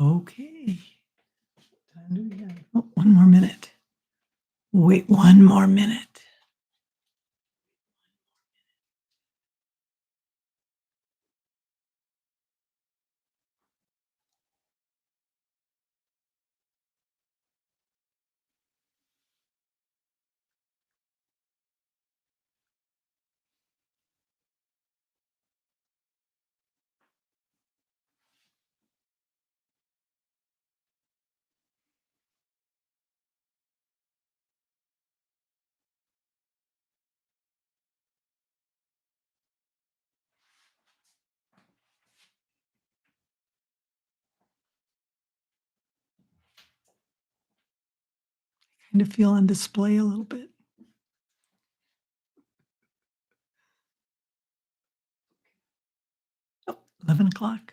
Okay. What time do we have? Oh, one more minute. Wait one more minute. Kind of feel on display a little bit. Oh, 11 o'clock.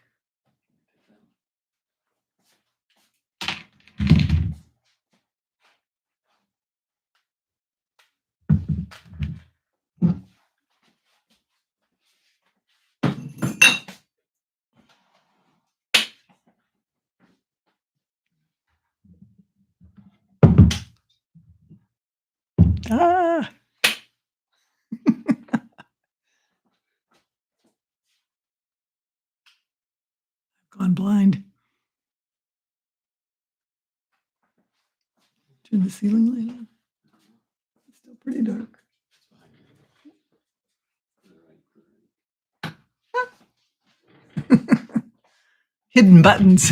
Ah, gone blind. Turn the ceiling light on. It's still pretty dark. Hidden buttons.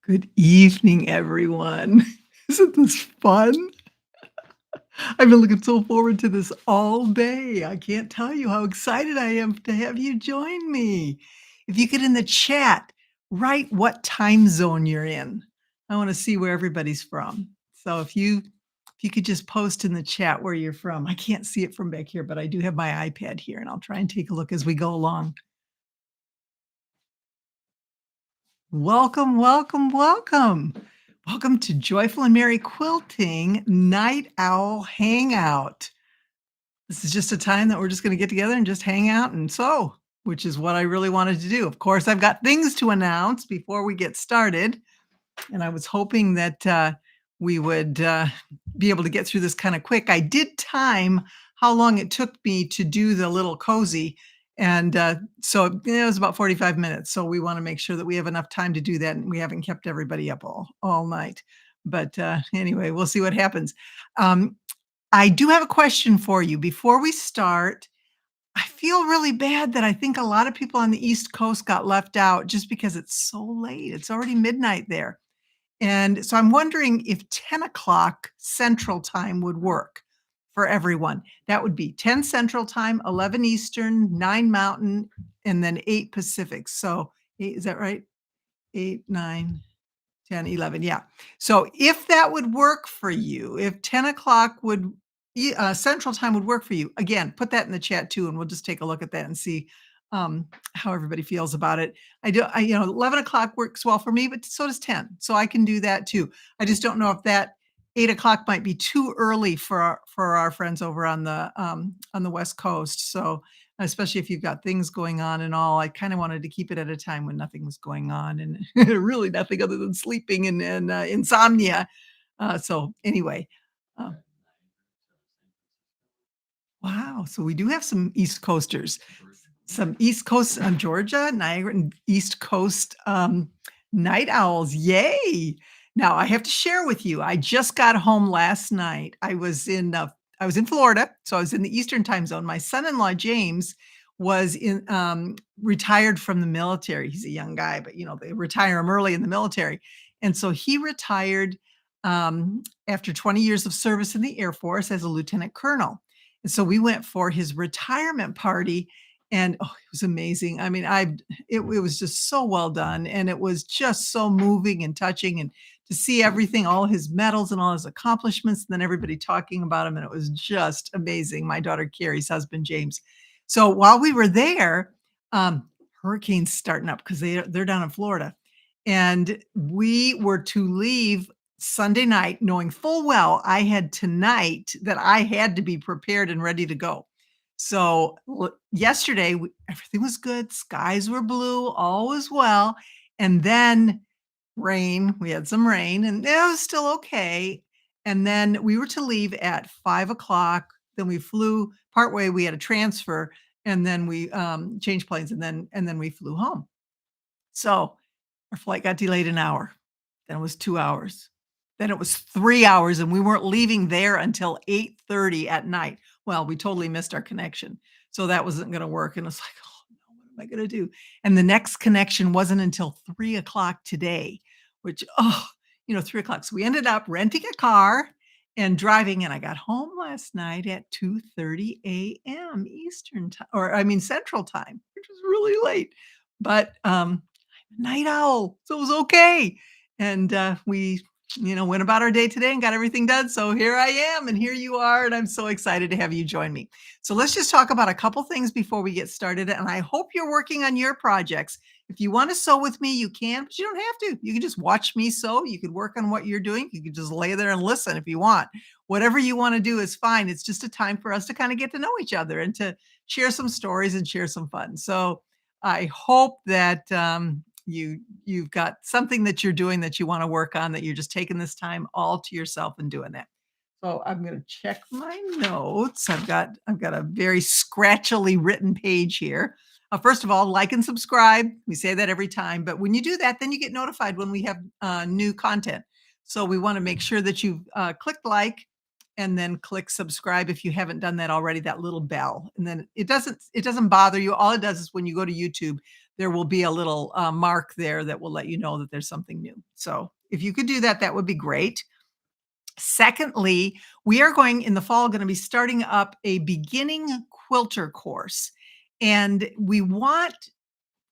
Good evening, everyone. Isn't this fun? I've been looking so forward to this all day. I can't tell you how excited I am to have you join me. If you could in the chat, write what time zone you're in. I want to see where everybody's from. So if you could just post in the chat where you're from. I can't see it from back here, but I do have my iPad here and I'll try and take a look as we go along. Welcome, welcome, welcome. Welcome to Joyful and Merry Quilting Night Owl Hangout. This is just a time that we're just gonna get together and just hang out and sew, which is what I really wanted to do. Of course, I've got things to announce before we get started, and I was hoping that, we would, be able to get through this kinda quick. I did time how long it took me to do the little cozy, and, so yeah, it was about 45 minutes, so we wanna make sure that we have enough time to do that, and we haven't kept everybody up all night. But, anyway, we'll see what happens. Um, I do have a question for you. Before we start, I feel really bad that I think a lot of people on the East Coast got left out just because it's so late. It's already midnight there. And so I'm wondering if 10 o'clock Central Time would work for everyone. That would be 10 Central Time, 11 Eastern, 9 Mountain, and then 8 Pacific. So, is that right? 8, 9, 10, 11, yeah. So if that would work for you, if 10 o'clock would Central Time would work for you, again, put that in the chat too, and we'll just take a look at that and see, how everybody feels about it. 11 o'clock works well for me, but so does 10, so I can do that too. I just don't know if that 8 o'clock might be too early for our friends over on the West Coast, so especially if you've got things going on and all. I kinda wanted to keep it at a time when nothing was going on and really nothing other than sleeping and insomnia. So anyway, uh, wow, so we do have some East Coasters. Some East Coast, Georgia, Niagara, and East Coast, night owls, yay! Now I have to share with you, I just got home last night. I was in Florida, so I was in the Eastern Time Zone. My son-in-law, James, was retired from the military. He's a young guy, but, they retire him early in the military, and so he retired, after 20 years of service in the Air Force as a lieutenant colonel, and so we went for his retirement party, and, oh, it was amazing. I mean, it was just so well done, and it was just so moving and touching, and to see everything, all his medals and all his accomplishments, and then everybody talking about him, and it was just amazing. My daughter Carrie's husband, James. So while we were there, hurricanes starting up because they're down in Florida, and we were to leave Sunday night knowing full well I had tonight that I had to be prepared and ready to go. So yesterday, everything was good. Skies were blue, all was well. And then rain. We had some rain, and it was still okay. And then we were to leave at 5 o'clock. Then we flew partway. We had a transfer, and then we changed planes, and then we flew home. So our flight got delayed an hour, then it was 2 hours, then it was 3 hours, and we weren't leaving there until 8:30 at night. Well, we totally missed our connection, so that wasn't gonna work, and it's like, "Oh, no, what am I gonna do?" And the next connection wasn't until 3 o'clock today, which, 3 o'clock. So we ended up renting a car and driving, and I got home last night at 2:30 AM Eastern Time, or I mean, Central Time, which was really late, but, night owl, so it was okay. And, we, went about our day today and got everything done. So here I am, and here you are, and I'm so excited to have you join me. So let's just talk about a couple things before we get started, and I hope you're working on your projects. If you want to sew with me, you can, but you don't have to. You can just watch me sew. You could work on what you're doing. You could just lay there and listen if you want. Whatever you want to do is fine. It's just a time for us to kind of get to know each other and to share some stories and share some fun. So I hope that you've got something that you're doing that you wanna work on, that you're just taking this time all to yourself and doing that. So I'm gonna check my notes. I've got a very scratchily written page here. First of all, like and subscribe. We say that every time, but when you do that, then you get notified when we have, new content. So we wanna make sure that you've, clicked like and then click subscribe if you haven't done that already, that little bell. And then it doesn't bother you. All it does is when you go to YouTube, there will be a little, mark there that will let you know that there's something new. So if you could do that, that would be great. Secondly, we are going in the fall going to be starting up a beginning quilter course. And we want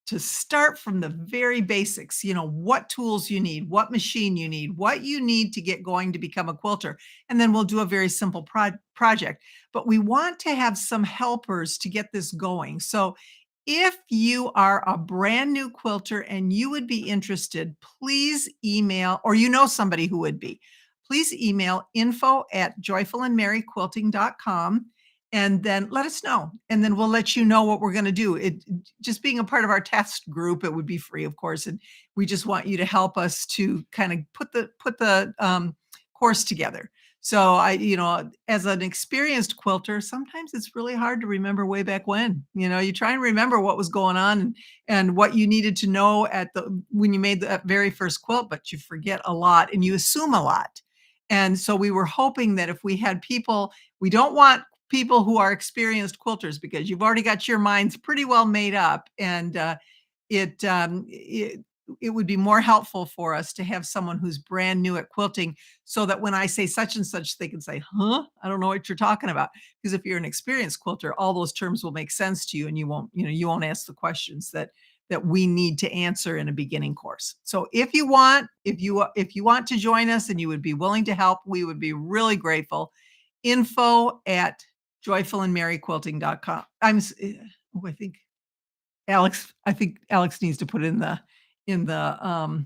to start from the very basics, what tools you need, what machine you need, what you need to get going to become a quilter. And then we'll do a very simple project. But we want to have some helpers to get this going. So if you are a brand new quilter and you would be interested, please email, or you know somebody who would be, please email info@joyfulandmerryquilting.com and then let us know. And then we'll let you know what we're going to do. It just being a part of our test group, it would be free, of course. And we just want you to help us to kind of put the course together. So as an experienced quilter, sometimes it's really hard to remember way back when. You try and remember what was going on and what you needed to know when you made that very first quilt, but you forget a lot and you assume a lot. And so we were hoping that if we had people, we don't want people who are experienced quilters because you've already got your minds pretty well made up, and it um, it it would be more helpful for us to have someone who's brand new at quilting, so that when I say such and such, they can say, "Huh? I don't know what you're talking about." Because if you're an experienced quilter, all those terms will make sense to you, and you won't ask the questions that we need to answer in a beginning course. So if you want to join us and you would be willing to help, we would be really grateful. Info@joyfulandmerryquilting.com. Oh, I think Alex needs to put in the, um,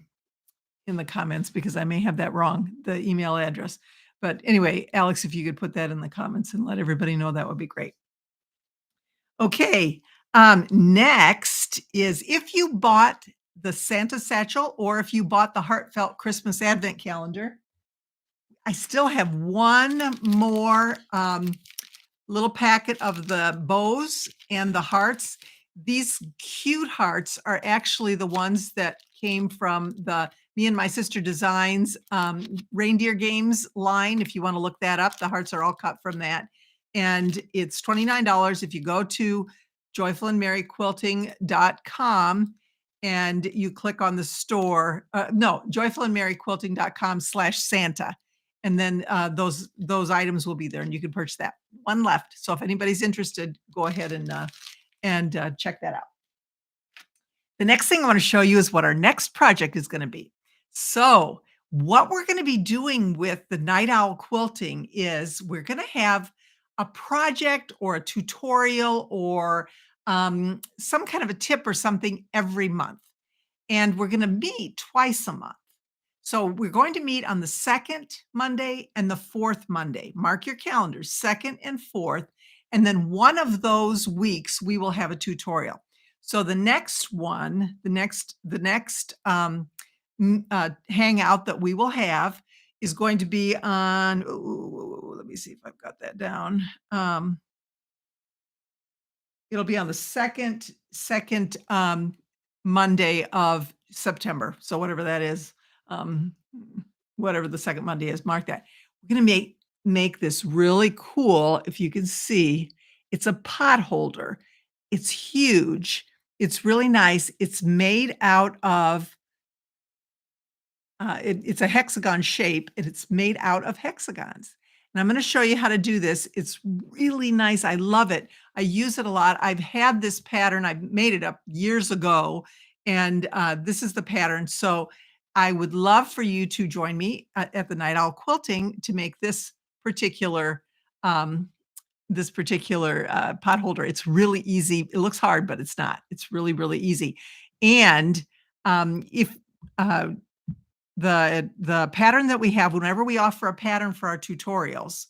in the comments because I may have that wrong, the email address. But anyway, Alex, if you could put that in the comments and let everybody know, that would be great. Okay, next is if you bought the Santa satchel or if you bought the heartfelt Christmas advent calendar, I still have one more, little packet of the bows and the hearts. These cute hearts are actually the ones that came from the Me and My Sister Designs reindeer games line. If you want to look that up, the hearts are all cut from that. And it's $29 if you go to joyfulandmerryquilting.com and you click on the store. No, joyfulandmerryquilting.com/Santa. And then those items will be there and you can purchase that. One left. So if anybody's interested, go ahead and check that out. The next thing I want to show you is what our next project is going to be. So, what we're going to be doing with the Night Owl quilting is we're going to have a project or a tutorial or some kind of a tip or something every month. And we're going to meet twice a month. So we're going to meet on the second Monday and the fourth Monday. Mark your calendars, second and fourth. And then one of those weeks, we will have a tutorial. So the next one, the next hangout that we will have is going to be on, ooh, let me see if I've got that down. It'll be on the second Monday of September. So whatever that is, um, whatever the second Monday is, mark that. We're gonna make this really cool, if you can see. It's a pot holder. It's huge. It's really nice. It's made out of it's a hexagon shape, and it's made out of hexagons. And I'm gonna show you how to do this. It's really nice. I love it. I use it a lot. I've had this pattern. I made it up years ago, and this is the pattern. So I would love for you to join me at the Night Owl Quilting to make particular um, this particular pot holder. It's really easy. It looks hard, but it's not. It's really, really easy. And if uh, the pattern that we have whenever we offer a pattern for our tutorials,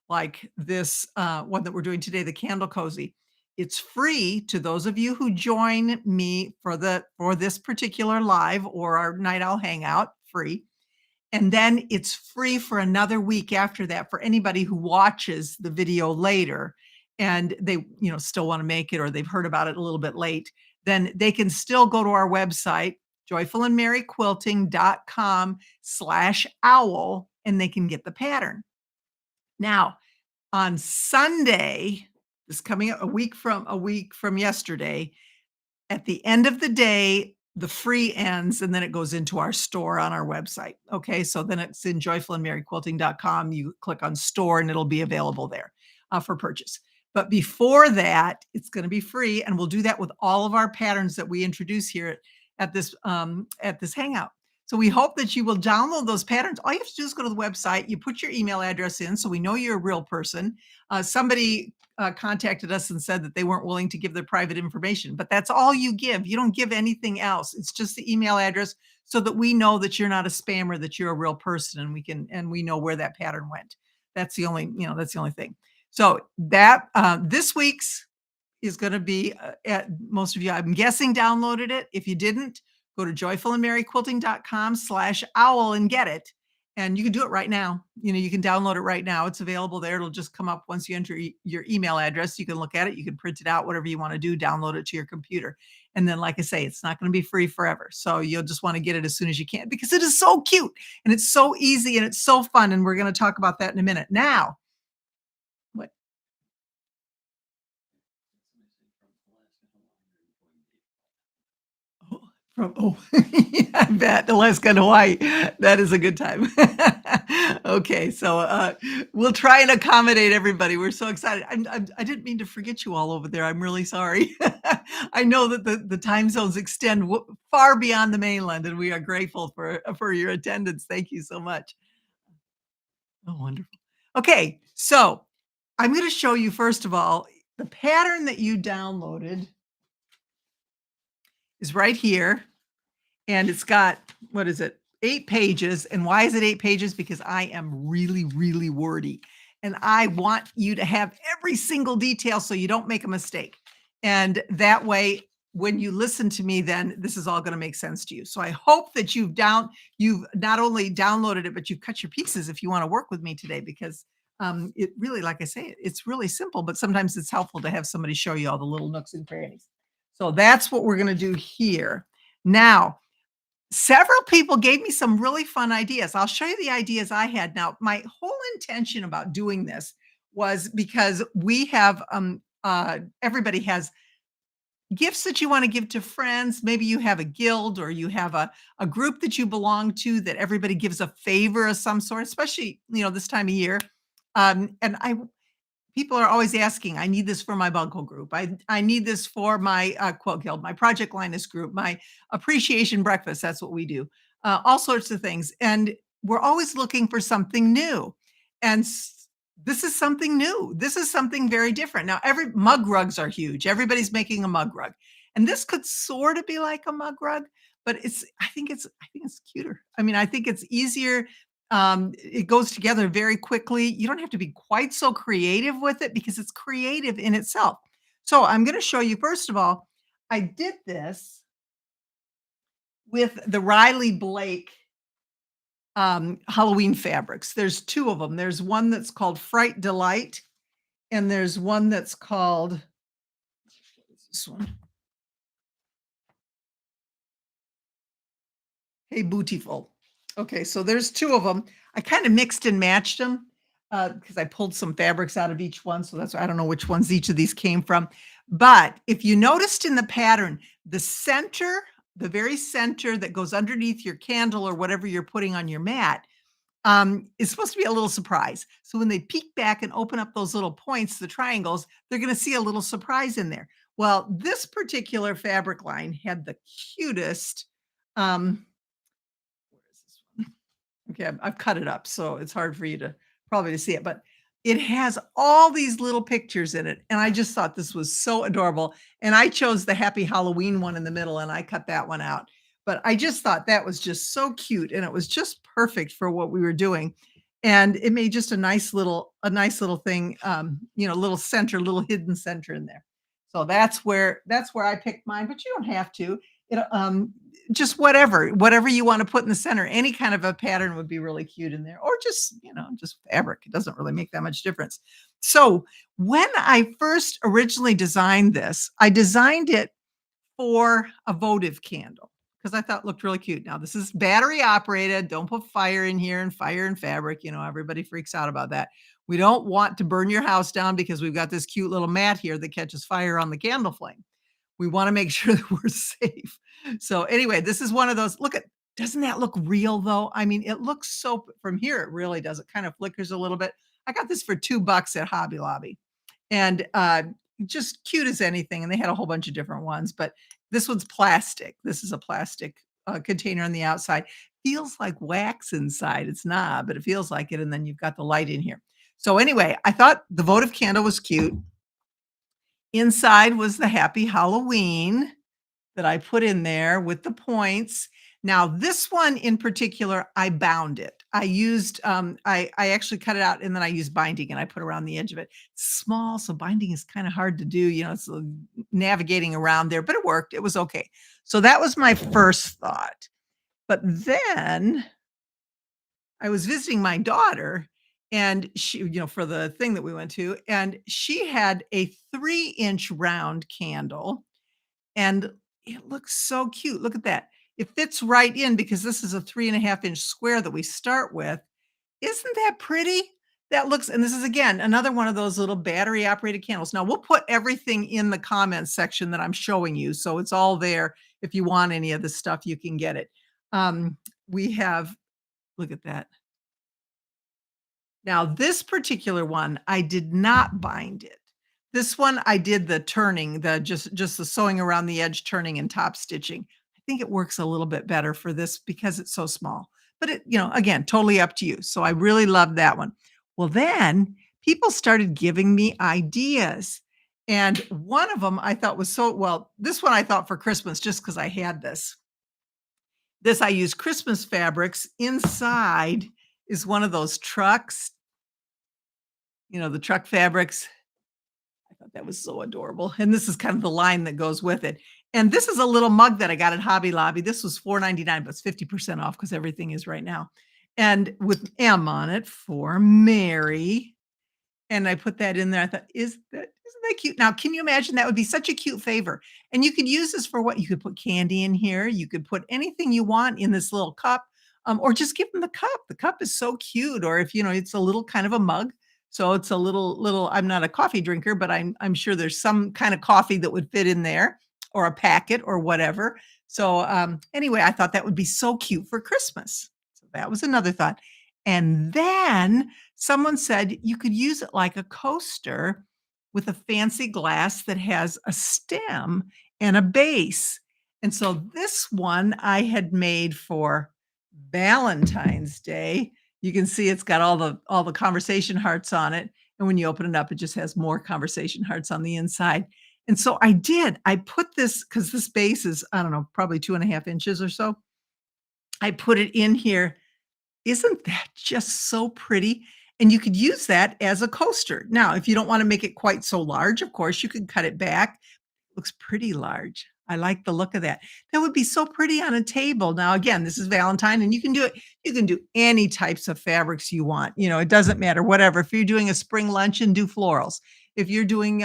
like this one that we're doing today, the candle cozy, it's free to those of you who join me for this particular live or our Night Owl Hangout, free. And then it's free for another week after that for anybody who watches the video later and they, still want to make it, or they've heard about it a little bit late. Then they can still go to our website, joyfulandmerryquilting.com/owl, and they can get the pattern. Now, on Sunday, this coming up a week from yesterday, at the end of the day, the free ends, and then it goes into our store on our website. Okay, so then it's in joyfulandmerryquilting.com. You click on store, and it'll be available there for purchase. But before that, it's going to be free, and we'll do that with all of our patterns that we introduce here at this hangout. So we hope that you will download those patterns. All you have to do is go to the website. You put your email address in, so we know you're a real person. Somebody contacted us and said that they weren't willing to give their private information, but that's all you give. You don't give anything else. It's just the email address so that we know that you're not a spammer, that you're a real person, and we know where that pattern went. That's the only thing. So that this week's is going to be at most of you, I'm guessing, downloaded it. If you didn't, go to joyfulandmerryquilting.com/owl and get it. And you can do it right now. You can download it right now. It's available there. It'll just come up once you enter your email address. You can look at it. You can print it out, whatever you want to do, download it to your computer. And then, like I say, it's not going to be free forever. So you'll just want to get it as soon as you can because it is so cute and it's so easy and it's so fun. And we're going to talk about that in a minute. Now, what? Oh, I bet Alaska and Hawaii. That is a good time. Okay, so we'll try and accommodate everybody. We're so excited. I didn't mean to forget you all over there. I'm really sorry. I know that the time zones extend far beyond the mainland, and we are grateful for your attendance. Thank you so much. Oh, wonderful. Okay, so I'm going to show you first of all the pattern that you downloaded is right here. And it's got, what is it? 8 pages. And why is it 8 pages? Because I am really, really wordy. And I want you to have every single detail so you don't make a mistake. And that way, when you listen to me, then this is all going to make sense to you. So I hope that you've not only downloaded it, but you've cut your pieces if you want to work with me today, because it really, like I say, it's really simple, but sometimes it's helpful to have somebody show you all the little nooks and crannies. So that's what we're going to do here. Now, several people gave me some really fun ideas. I'll show you the ideas I had. Now, my whole intention about doing this was because we have everybody has gifts that you want to give to friends. Maybe you have a guild or you have a group that you belong to that everybody gives a favor of some sort, especially, this time of year. And people are always asking, I need this for my buncle group. I need this for my quilt guild, my Project Linus group, my appreciation breakfast. That's what we do. All sorts of things. And we're always looking for something new. And this is something new. This is something very different. Now, every mug rugs are huge. Everybody's making a mug rug. And this could sort of be like a mug rug, but I think it's cuter. I mean, I think it's easier. It goes together very quickly. You don't have to be quite so creative with it because it's creative in itself. So I'm going to show you, first of all, I did this with the Riley Blake Halloween fabrics. There's two of them. There's one that's called Fright Delight, and there's one that's called, what is this one? Hey, Bootiful. Okay, so there's 2 of them. I kinda mixed and matched them because I pulled some fabrics out of each one, so that's why I don't know which ones each of these came from. But if you noticed in the pattern, the center, the very center that goes underneath your candle or whatever you're putting on your mat, is supposed to be a little surprise. So when they peek back and open up those little points, the triangles, they're gonna see a little surprise in there. Well, this particular fabric line had the cutest, where is this one? Okay, I've cut it up, so it's hard for you to probably to see it, but it has all these little pictures in it, and I just thought this was so adorable, and I chose the Happy Halloween one in the middle, and I cut that one out, but I just thought that was just so cute, and it was just perfect for what we were doing, and it made just a nice little thing, little center, little hidden center in there. So that's where I picked mine, but you don't have to. It, just whatever you wanna put in the center, any kind of a pattern would be really cute in there, or just fabric. It doesn't really make that much difference. So, when I first originally designed this, I designed it for a votive candle because I thought it looked really cute. Now, this is battery operated. Don't put fire in here and fire and fabric. Everybody freaks out about that. We don't want to burn your house down because we've got this cute little mat here that catches fire on the candle flame. We wanna make sure that we're safe. So, anyway, this is one of those, look at, doesn't that look real, though? I mean, it looks so, from here, it really does. It kind of flickers a little bit. I got this for $2 at Hobby Lobby, and, just cute as anything, and they had a whole bunch of different ones, but this one's plastic. This is a plastic, container on the outside. Feels like wax inside. It's not, but it feels like it, and then you've got the light in here. So, anyway, I thought the votive candle was cute. Inside was the Happy Halloween that I put in there with the points. Now, this one in particular, I bound it. I actually cut it out and then I used binding and I put around the edge of it. It's small, so binding is kind of hard to do. It's navigating around there, but it worked. It was okay. So that was my first thought. But then I was visiting my daughter and for the thing that we went to, and she had a 3-inch round candle and it looks so cute. Look at that. It fits right in because this is a 3.5-inch square that we start with. Isn't that pretty? That looks, and this is again another one of those little battery operated candles. Now we'll put everything in the comments section that I'm showing you. So it's all there. If you want any of this stuff, you can get it. We have, look at that. Now, this particular one, I did not bind it. This one, I did the turning, the just the sewing around the edge, turning and top stitching. I think it works a little bit better for this because it's so small. But again, totally up to you. So I really loved that one. Well, then people started giving me ideas. And one of them I thought was so well, this one I thought for Christmas, just because I had this. This I use Christmas fabrics. Inside is one of those trucks, the truck fabrics. I thought that was so adorable, and this is kind of the line that goes with it. And this is a little mug that I got at Hobby Lobby. This was $4.99, but it's 50% off because everything is right now. And with M on it for Mary. And I put that in there. I thought, isn't that cute? Now, can you imagine that would be such a cute favor? And you could use this for what? You could put candy in here. You could put anything you want in this little cup, or just give them the cup. The cup is so cute. Or if it's a little kind of a mug, so it's a little. I'm not a coffee drinker, but I'm sure there's some kind of coffee that would fit in there, or a packet, or whatever. So anyway, I thought that would be so cute for Christmas. So that was another thought. And then someone said you could use it like a coaster with a fancy glass that has a stem and a base. And so this one I had made for Valentine's Day. You can see it's got all the conversation hearts on it. And when you open it up, it just has more conversation hearts on the inside. And so I did. I put this because this base is, I don't know, probably 2.5 inches or so. I put it in here Isn't that just so pretty? And you could use that as a coaster. Now, if you don't wanna make it quite so large, of course, you could cut it back. Looks pretty large. I like the look of that. That would be so pretty on a table. Now, again, this is Valentine, and you can do any types of fabrics you want, it doesn't matter, whatever. If you're doing a spring luncheon, do florals. If you're doing,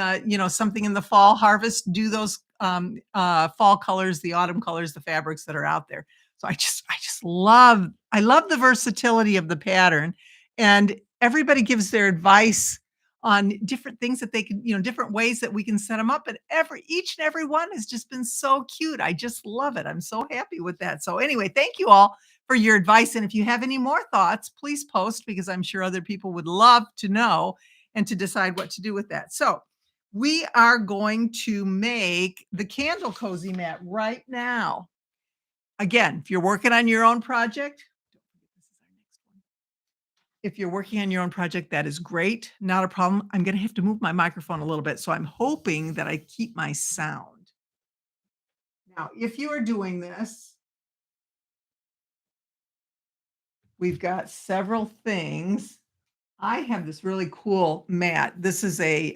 something in the fall harvest, do those, fall colors, the autumn colors, the fabrics that are out there. So I just love the versatility of the pattern, and everybody gives their advice on different things that they can, different ways that we can set them up. And each and every one has just been so cute. I just love it. I'm so happy with that. So anyway, thank you all for your advice. And if you have any more thoughts, please post because I'm sure other people would love to know and to decide what to do with that. So we are going to make the candle cozy mat right now. Again, if you're working on your own project, if you're working on your own project, that is great. Not a problem. I'm gonna have to move my microphone a little bit, so I'm hoping that I keep my sound. Now, if you are doing this, we've got several things. I have this really cool mat. This is a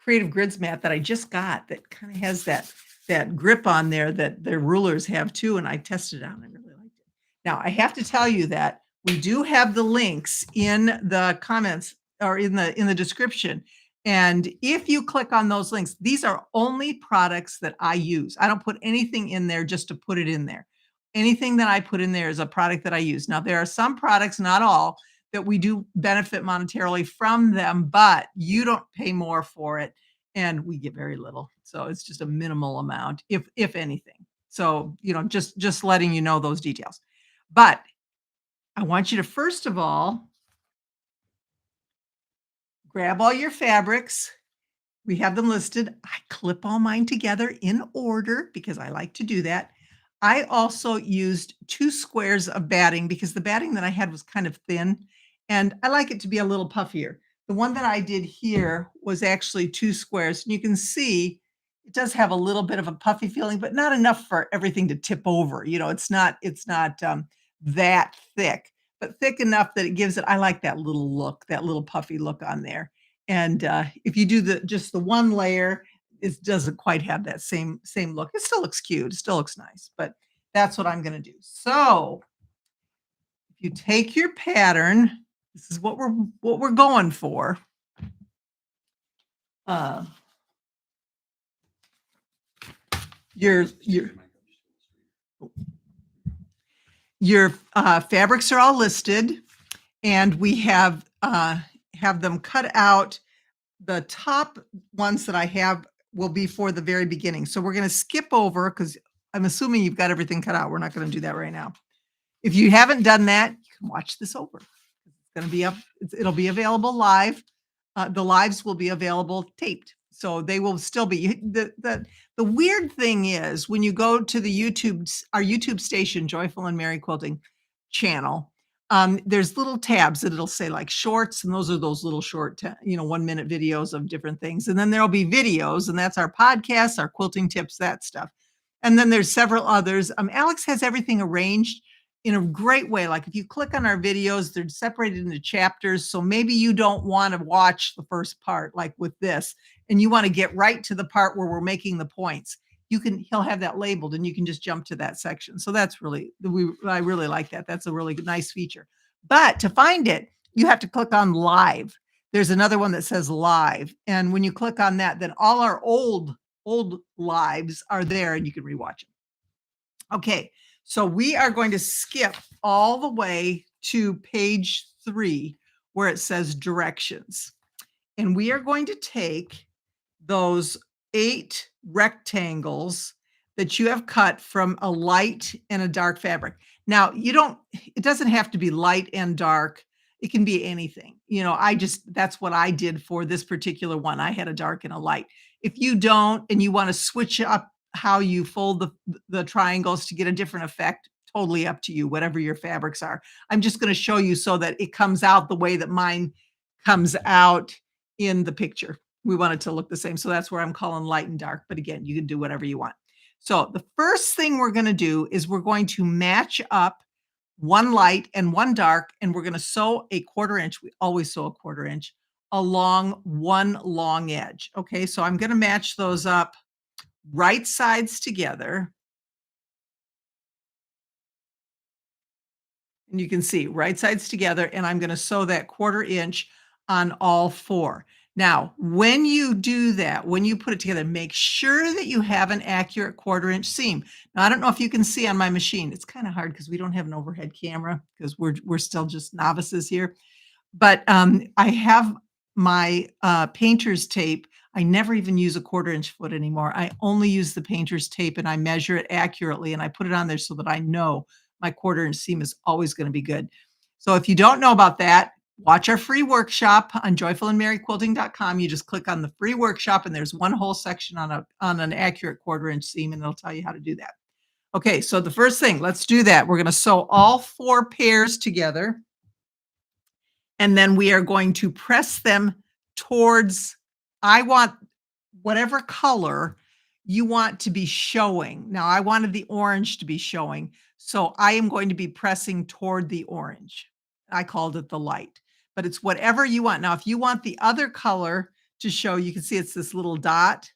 Creative Grids mat that I just got that kind of has that grip on there that their rulers have too, and I tested it out and I really liked it. Now, I have to tell you that we do have the links in the comments or in the description. And if you click on those links, these are only products that I use. I don't put anything in there just to put it in there. Anything that I put in there is a product that I use. Now, there are some products, not all, that we do benefit monetarily from them, but you don't pay more for it and we get very little. So it's just a minimal amount, if anything. So, just letting you know those details. But I want you to first of all grab all your fabrics. We have them listed. I clip all mine together in order because I like to do that. I also used 2 squares of batting because the batting that I had was kind of thin, and I like it to be a little puffier. The one that I did here was actually 2 squares, and you can see it does have a little bit of a puffy feeling, but not enough for everything to tip over. It's not that thick, but thick enough that it gives it I like that little look, that little puffy look on there. And, if you do just the one layer, it doesn't quite have that same look. It still looks cute, it still looks nice, but that's what I'm gonna do. So, if you take your pattern, this is what we're going for. Uh, your fabrics are all listed, and we have them cut out. The top ones that I have will be for the very beginning. So we're gonna skip over because 'cause I'm assuming you've got everything cut out. We're not gonna do that right now. If you haven't done that, you can watch this over. It's gonna be up it'll be available live. The lives will be available taped, so they will still be the weird thing is when you go to the our YouTube station, Joyful and Merry Quilting channel, there's little tabs that it'll say, like, shorts, and those are those little short 1-minute videos of different things, and then there'll be videos, and that's our podcasts, our quilting tips, that stuff, and then there's several others. Alex has everything arranged in a great way. Like if you click on our videos, they're separated into chapters. So maybe you don't want to watch the first part, like with this, and you want to get right to the part where we're making the points. He'll have that labeled and you can just jump to that section. So I really like that. That's a really nice feature. But to find it, you have to click on live. There's another one that says live. And when you click on that, then all our old lives are there and you can rewatch them. Okay. So we are going to skip all the way to page 3 where it says directions. And we are going to take those 8 rectangles that you have cut from a light and a dark fabric. Now, it doesn't have to be light and dark. It can be anything. That's what I did for this particular one. I had a dark and a light. If you don't and you want to switch up how you fold the triangles to get a different effect, totally up to you, whatever your fabrics are. I'm just going to show you so that it comes out the way that mine comes out in the picture. We want it to look the same. So that's where I'm calling light and dark. But again, you can do whatever you want. So the first thing we're going to do is we're going to match up one light and one dark, and we're gonna sew a 1/4 inch, we always sew a 1/4 inch, along one long edge, okay? So I'm gonna match those up right sides together, and you can see right sides together, and I'm gonna sew that 1/4 inch on all 4. Now, when you do that, when you put it together, make sure that you have an accurate 1/4 inch seam. Now, I don't know if you can see on my machine, it's kinda hard because we don't have an overhead camera because we're still just novices here. But, I have my, painter's tape. I never even use a 1/4 inch foot anymore. I only use the painter's tape, and I measure it accurately, and I put it on there so that I know my 1/4 inch seam is always gonna be good. So if you don't know about that, watch our free workshop on joyfulandmaryquilting.com. You just click on the free workshop, and there's one whole section on an accurate 1/4 inch seam, and it'll tell you how to do that. Okay, so the first thing, let's do that. We're gonna sew all 4 pairs together, and then we are going to press them towards I want whatever color you want to be showing. Now, I wanted the orange to be showing, so I am going to be pressing toward the orange. I called it the light, but it's whatever you want. Now, if you want the other color to show, you can see it's this little dot.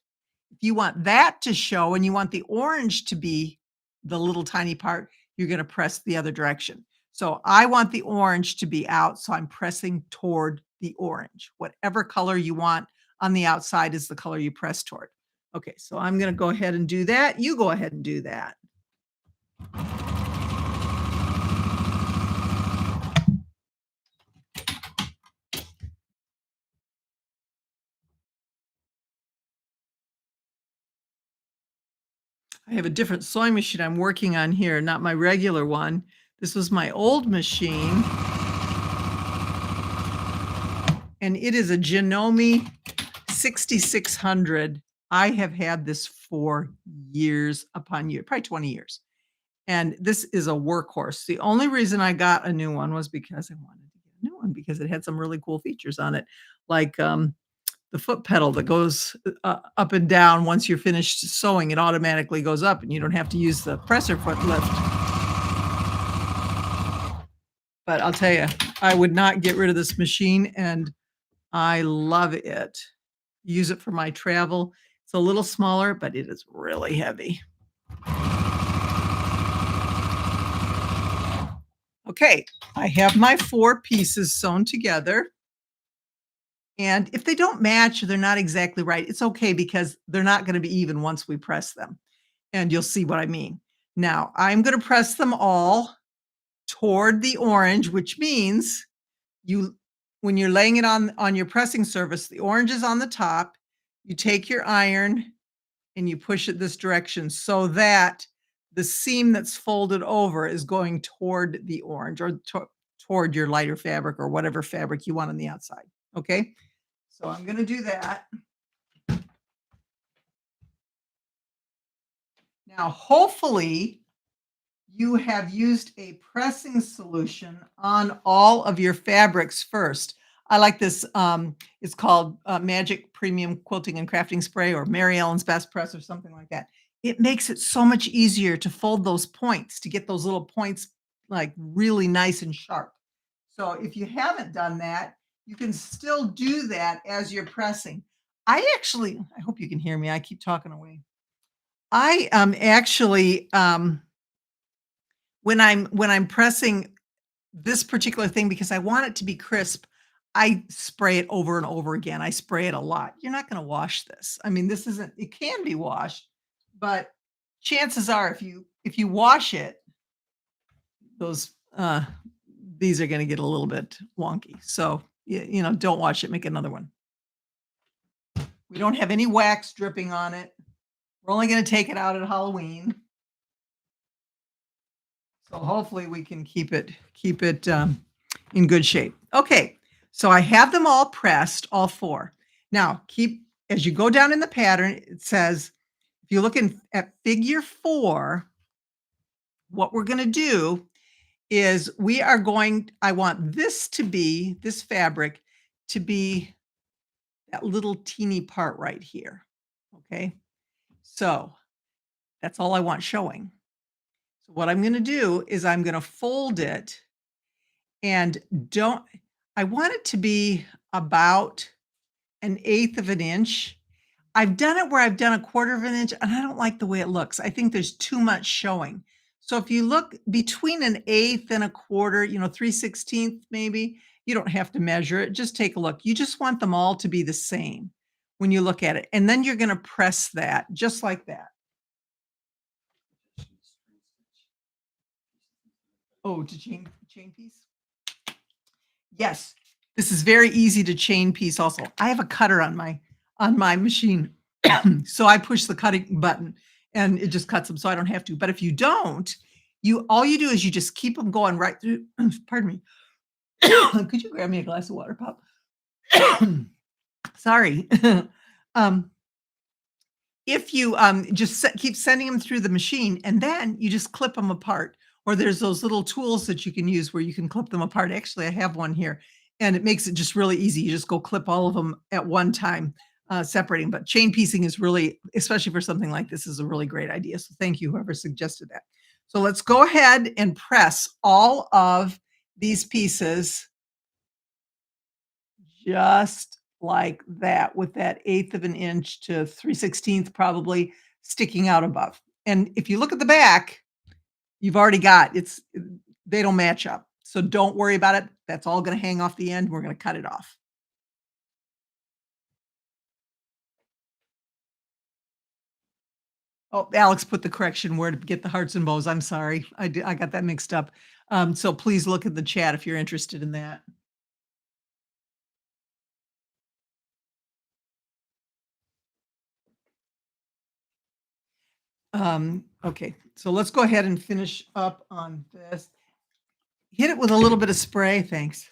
If you want that to show and you want the orange to be the little tiny part, you're gonna press the other direction. So I want the orange to be out, so I'm pressing toward the orange. Whatever color you want on the outside is the color you press toward. Okay, so I'm gonna go ahead and do that. You go ahead and do that. I have a different sewing machine I'm working on here, not my regular one. This was my old machine, and it is a Janome 6600. I have had this for years upon years, probably 20 years. And this is a workhorse. The only reason I got a new one was because I wanted to get a new one because it had some really cool features on it, like, the foot pedal that goes, up and down once you're finished sewing, it automatically goes up and you don't have to use the presser foot lift. But I'll tell you, I would not get rid of this machine, and I love it. Use it for my travel. It's a little smaller, but it is really heavy. Okay, I have my 4 pieces sewn together, and if they don't match or they're not exactly right, it's okay because they're not gonna be even once we press them, and you'll see what I mean. Now, I'm gonna press them all toward the orange, which means you when you're laying it on your pressing surface, the orange is on the top, you take your iron and you push it this direction so that the seam that's folded over is going toward the orange or toward your lighter fabric or whatever fabric you want on the outside. Okay. So I'm going to do that. Now, hopefully, you have used a pressing solution on all of your fabrics first. I like this. It's called Magic Premium Quilting and Crafting Spray or Mary Ellen's Best Press or something like that. It makes it so much easier to fold those points, to get those little points like really nice and sharp. So if you haven't done that, you can still do that as you're pressing. I hope you can hear me. I keep talking away. I actually when I'm pressing this particular thing because I want it to be crisp, I spray it over and over again. I spray it a lot. You're not gonna wash this. I mean, this isn't it can be washed, but chances are if you wash it, those these are gonna get a little bit wonky. So don't wash it, make another one. We don't have any wax dripping on it. We're only gonna take it out at Halloween. So hopefully we can keep it in good shape. Okay, so I have them all pressed, all 4. Now, keep as you go down in the pattern, it says, if you look at figure 4, what we're gonna do is I want this fabric to be that little teeny part right here, okay? So, that's all I want showing. So what I'm gonna do is I'm gonna fold it and don't I want it to be about an eighth of an inch. I've done it where I've done a quarter of an inch, and I don't like the way it looks. I think there's too much showing. So if you look between an eighth and a quarter, 3/16 maybe, you don't have to measure it. Just take a look. You just want them all to be the same when you look at it. And then you're going to press that just like that. Oh, to chain piece? Yes. This is very easy to chain piece also. I have a cutter on my machine. So I push the cutting button and it just cuts them so I don't have to. But if you don't, you all you do is you just keep them going right through. Pardon me. Could you grab me a glass of water, Pop? Sorry. um, if you, just keep sending them through the machine and then you just clip them apart, or there's those little tools that you can use where you can clip them apart. Actually, I have one here, and it makes it just really easy. You just go clip all of them at one time, separating. But chain piecing is really, especially for something like this, is a really great idea. So thank you, whoever suggested that. So let's go ahead and press all of these pieces just like that, with that eighth of an inch to 3/16 probably sticking out above. And if you look at the back, you've already got they don't match up. So don't worry about it. That's all going to hang off the end. We're going to cut it off. Oh, Alex put the correction where to get the hearts and bows. I'm sorry. I got that mixed up. So please look at the chat if you're interested in that. Okay, so let's go ahead and finish up on this. Hit it with a little bit of spray, thanks.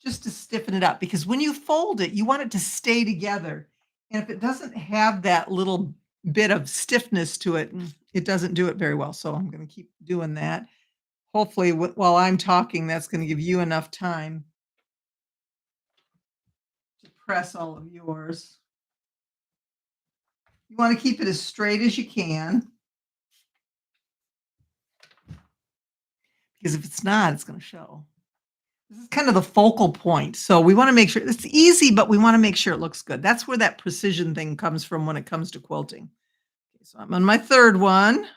Just to stiffen it up, because when you fold it, you want it to stay together. And if it doesn't have that little bit of stiffness to it, it doesn't do it very well. So I'm going to keep doing that. Hopefully, while I'm talking, that's going to give you enough time to press all of yours. You want to keep it as straight as you can, because if it's not, it's going to show. This is kind of the focal point. So we want to make sure it's easy, but we want to make sure it looks good. That's where that precision thing comes from when it comes to quilting. Okay, so I'm on my third one.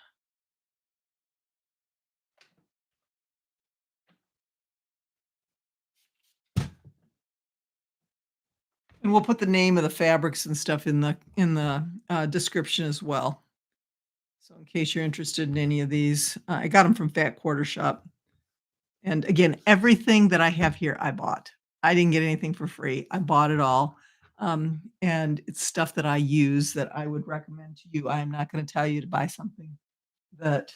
And we'll put the name of the fabrics and stuff in the description as well. So in case you're interested in any of these, I got them from Fat Quarter Shop. And again, everything that I have here, I bought. I didn't get anything for free. I bought it all. And it's stuff that I use that I would recommend to you. I am not going to tell you to buy something that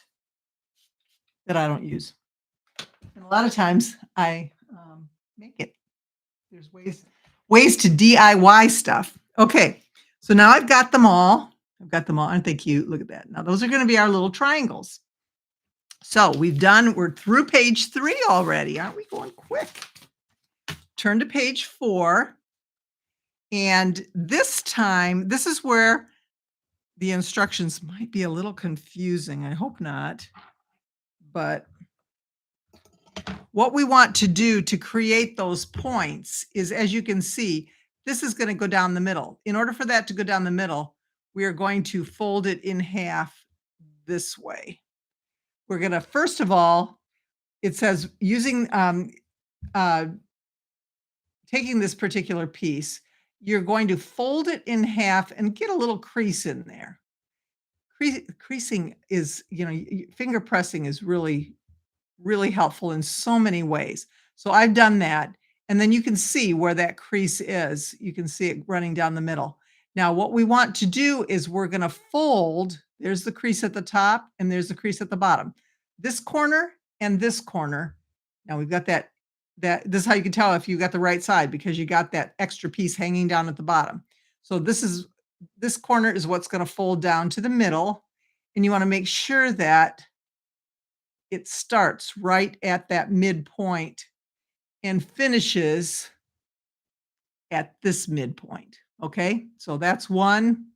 I don't use. And a lot of times I make it. There's ways to DIY stuff. Okay, so now I've got them all. I've got them all. Aren't they cute? Look at that. Now those are going to be our little triangles. So we're through page 3 already. Aren't we going quick? Turn to page 4. And this time, this is where the instructions might be a little confusing. I hope not. But what we want to do to create those points is, as you can see, this is going to go down the middle. In order for that to go down the middle, we are going to fold it in half this way. We're going to, first of all, it says using, taking this particular piece, you're going to fold it in half and get a little crease in there. Creasing is, finger pressing is really really helpful in so many ways. So I've done that. And then you can see where that crease is. You can see it running down the middle. Now, what we want to do is we're going to fold. There's the crease at the top and there's the crease at the bottom. This corner and this corner. Now we've got that this is how you can tell if you got the right side, because you got that extra piece hanging down at the bottom. So this corner is what's going to fold down to the middle. And you want to make sure that it starts right at that midpoint and finishes at this midpoint. Okay, so that's one.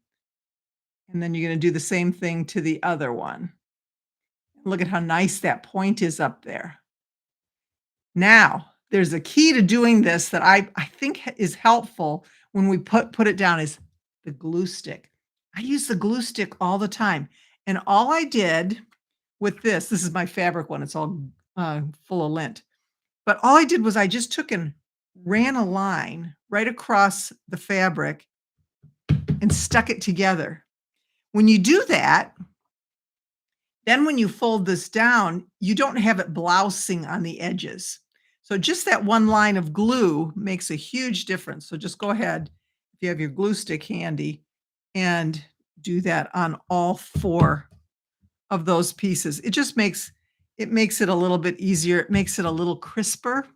And then you're gonna do the same thing to the other one. Look at how nice that point is up there. Now, there's a key to doing this that I think is helpful when we put it down is the glue stick. I use the glue stick all the time. And all I did with this is my fabric one, it's all full of lint. But all I did was I just took and ran a line right across the fabric and stuck it together. When you do that, then when you fold this down, you don't have it blousing on the edges. So just that one line of glue makes a huge difference. So just go ahead, if you have your glue stick handy, and do that on all 4 of those pieces. It makes it a little bit easier. It makes it a little crisper.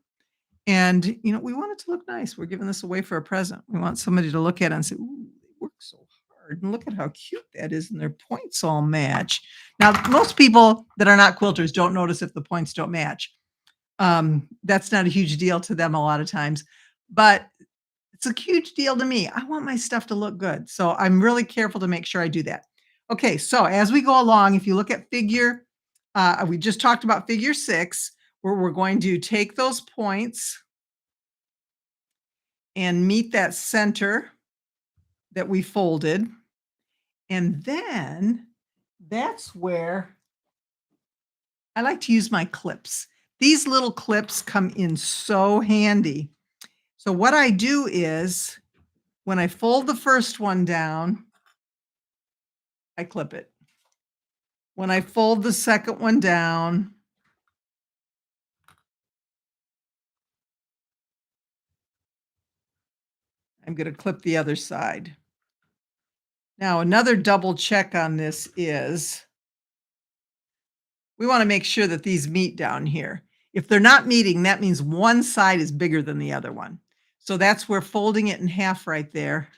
And we want it to look nice. We're giving this away for a present. We want somebody to look at it and say, "Ooh, they work so hard. And look at how cute that is, and their points all match." Now, most people that are not quilters don't notice if the points don't match. That's not a huge deal to them a lot of times, but it's a huge deal to me. I want my stuff to look good. So I'm really careful to make sure I do that. Okay, so as we go along, if you look at we just talked about figure 6, where we're going to take those points and meet that center that we folded. And then that's where I like to use my clips. These little clips come in so handy. So what I do is when I fold the first one down, I clip it. When I fold the second one down, I'm going to clip the other side. Now, another double check on this is we want to make sure that these meet down here. If they're not meeting, that means one side is bigger than the other one. So that's where folding it in half right there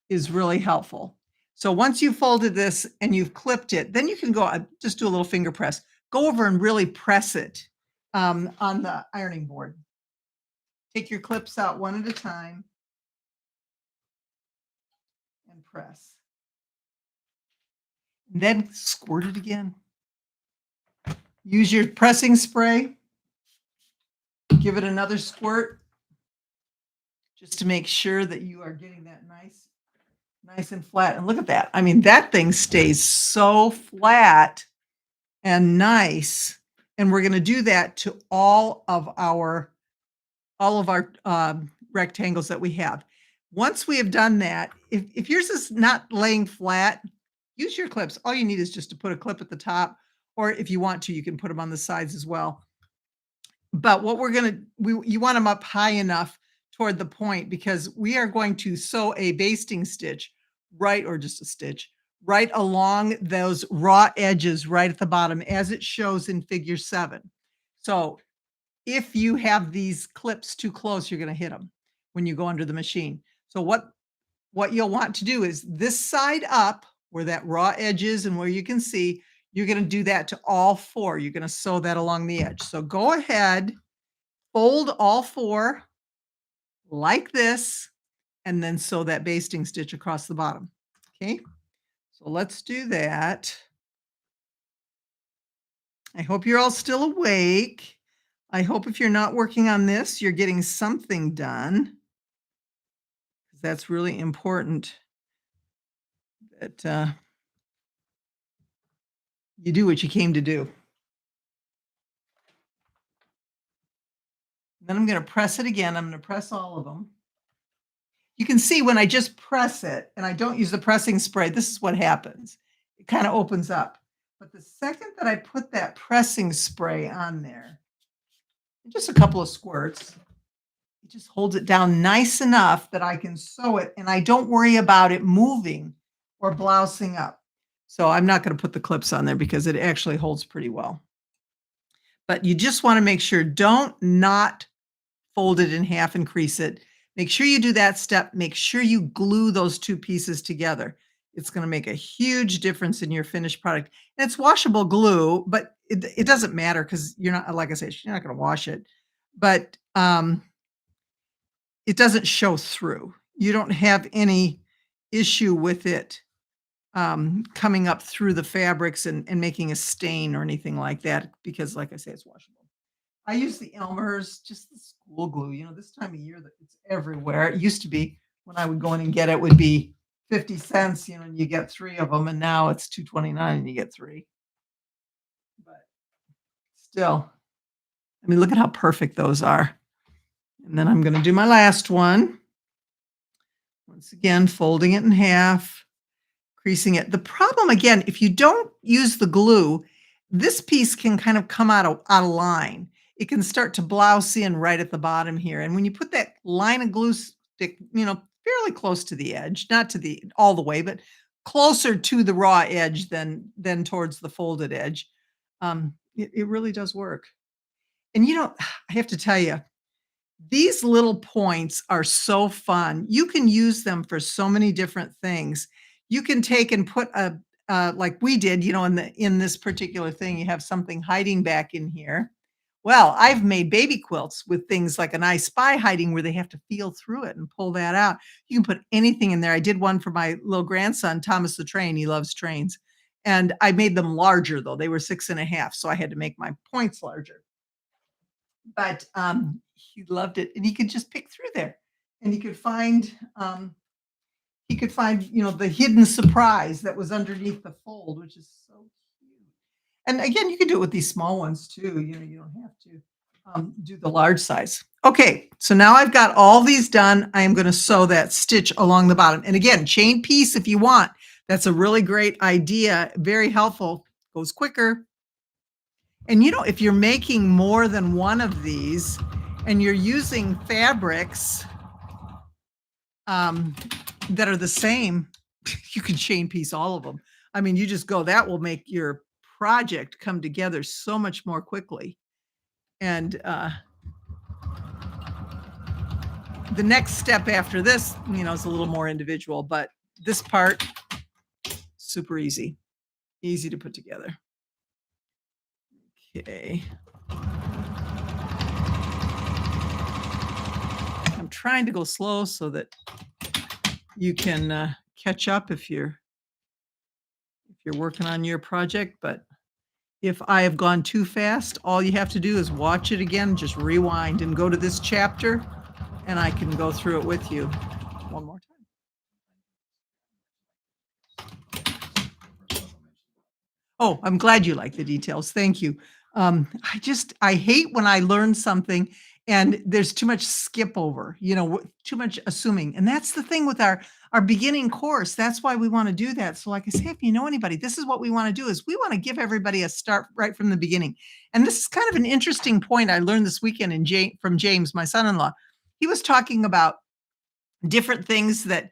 is really helpful. So once you've folded this and you've clipped it, then you can go just do a little finger press. Go over and really press it on the ironing board. Take your clips out one at a time and press. And then squirt it again. Use your pressing spray. Give it another squirt just to make sure that you are getting that nice and flat. And look at that. I mean, that thing stays so flat and nice. And we're going to do that to all of our rectangles that we have. Once we have done that, if yours is not laying flat, use your clips. All you need is just to put a clip at the top, or if you want to, you can put them on the sides as well. But what you want them up high enough toward the point, because we are going to sew a basting stitch or just a stitch right along those raw edges right at the bottom, as it shows in figure 7. So if you have these clips too close, you're going to hit them when you go under the machine. So what you'll want to do is this side up where that raw edge is and where you can see, you're going to do that to all 4. You're going to sew that along the edge. So go ahead, fold all 4 like this, and then sew that basting stitch across the bottom. Okay, so let's do that. I hope you're all still awake. I hope if you're not working on this, you're getting something done. That's really important that you do what you came to do. Then I'm going to press it again. I'm going to press all of them. You can see when I just press it and I don't use the pressing spray, this is what happens. It kind of opens up. But the second that I put that pressing spray on there, just a couple of squirts, it just holds it down nice enough that I can sew it and I don't worry about it moving or blousing up. So I'm not going to put the clips on there because it actually holds pretty well. But you just want to make sure, don't not fold it in half and crease it. Make sure you do that step. Make sure you glue those 2 pieces together. It's going to make a huge difference in your finished product. And it's washable glue, but it doesn't matter because you're not, like I said, you're not going to wash it. But it doesn't show through. You don't have any issue with it coming up through the fabrics and making a stain or anything like that because, like I say, it's washable. I use the Elmer's, just the school glue. This time of year that it's everywhere. It used to be when I would go in and get it would be 50 cents, and you get 3 of them, and now it's 2.29 and you get 3. But still, I mean, look at how perfect those are. And then I'm gonna do my last one. Once again, folding it in half, creasing it. The problem, again, if you don't use the glue, this piece can kind of come out of line. It can start to blouse in right at the bottom here, and when you put that line of glue stick, fairly close to the edge, not to the all the way, but closer to the raw edge than towards the folded edge, it really does work. And, I have to tell you, these little points are so fun. You can use them for so many different things. You can take and put like we did, in this particular thing, you have something hiding back in here. Well, I've made baby quilts with things like an I Spy hiding where they have to feel through it and pull that out. You can put anything in there. I did one for my little grandson, Thomas the Train. He loves trains. And I made them larger though. They were 6.5. So I had to make my points larger. But, he loved it, and he could just pick through there, and he could find, the hidden surprise that was underneath the fold, which is so cute. And again, you can do it with these small ones too, you don't have to, do the large size. Okay, so now I've got all these done. I am gonna sew that stitch along the bottom, and again, chain piece if you want. That's a really great idea, very helpful, goes quicker. And if you're making more than one of these and you're using fabrics um, that are the same, you can chain piece all of them. I mean, you just go, that will make your project come together so much more quickly. And the next step after this, is a little more individual, but this part, super easy, easy to put together. Okay. I'm trying to go slow so that you can catch up if you're working on your project, but if I have gone too fast, all you have to do is watch it again, just rewind and go to this chapter, and I can go through it with you one more time. Oh, I'm glad you like the details. Thank you. I hate when I learn something and there's too much skip over, too much assuming. And that's the thing with our beginning course. That's why we want to do that. So like I say, if you know anybody, this is what we want to do is we want to give everybody a start right from the beginning. And this is kind of an interesting point I learned this weekend from James, my son-in-law. He was talking about different things that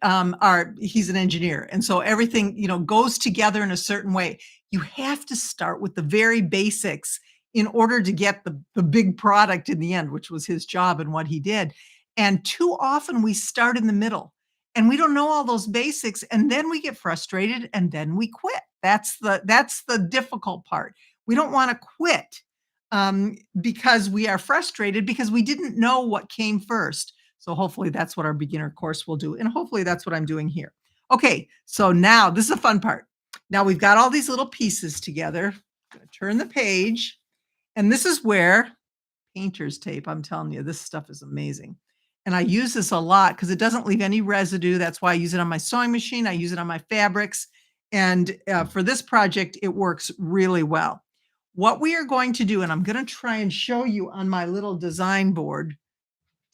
are he's an engineer, and so everything goes together in a certain way. You have to start with the very basics in order to get the big product in the end, which was his job and what he did. And too often we start in the middle and we don't know all those basics, and then we get frustrated and then we quit. That's the difficult part. We don't want to quit because we are frustrated because we didn't know what came first. So hopefully that's what our beginner course will do. And hopefully that's what I'm doing here. Okay, so now this is a fun part. Now we've got all these little pieces together. I'm gonna turn the page. And this is where painter's tape, I'm telling you, this stuff is amazing. And I use this a lot because it doesn't leave any residue. That's why I use it on my sewing machine. I use it on my fabrics. And for this project, it works really well. What we are going to do, and I'm going to try and show you on my little design board.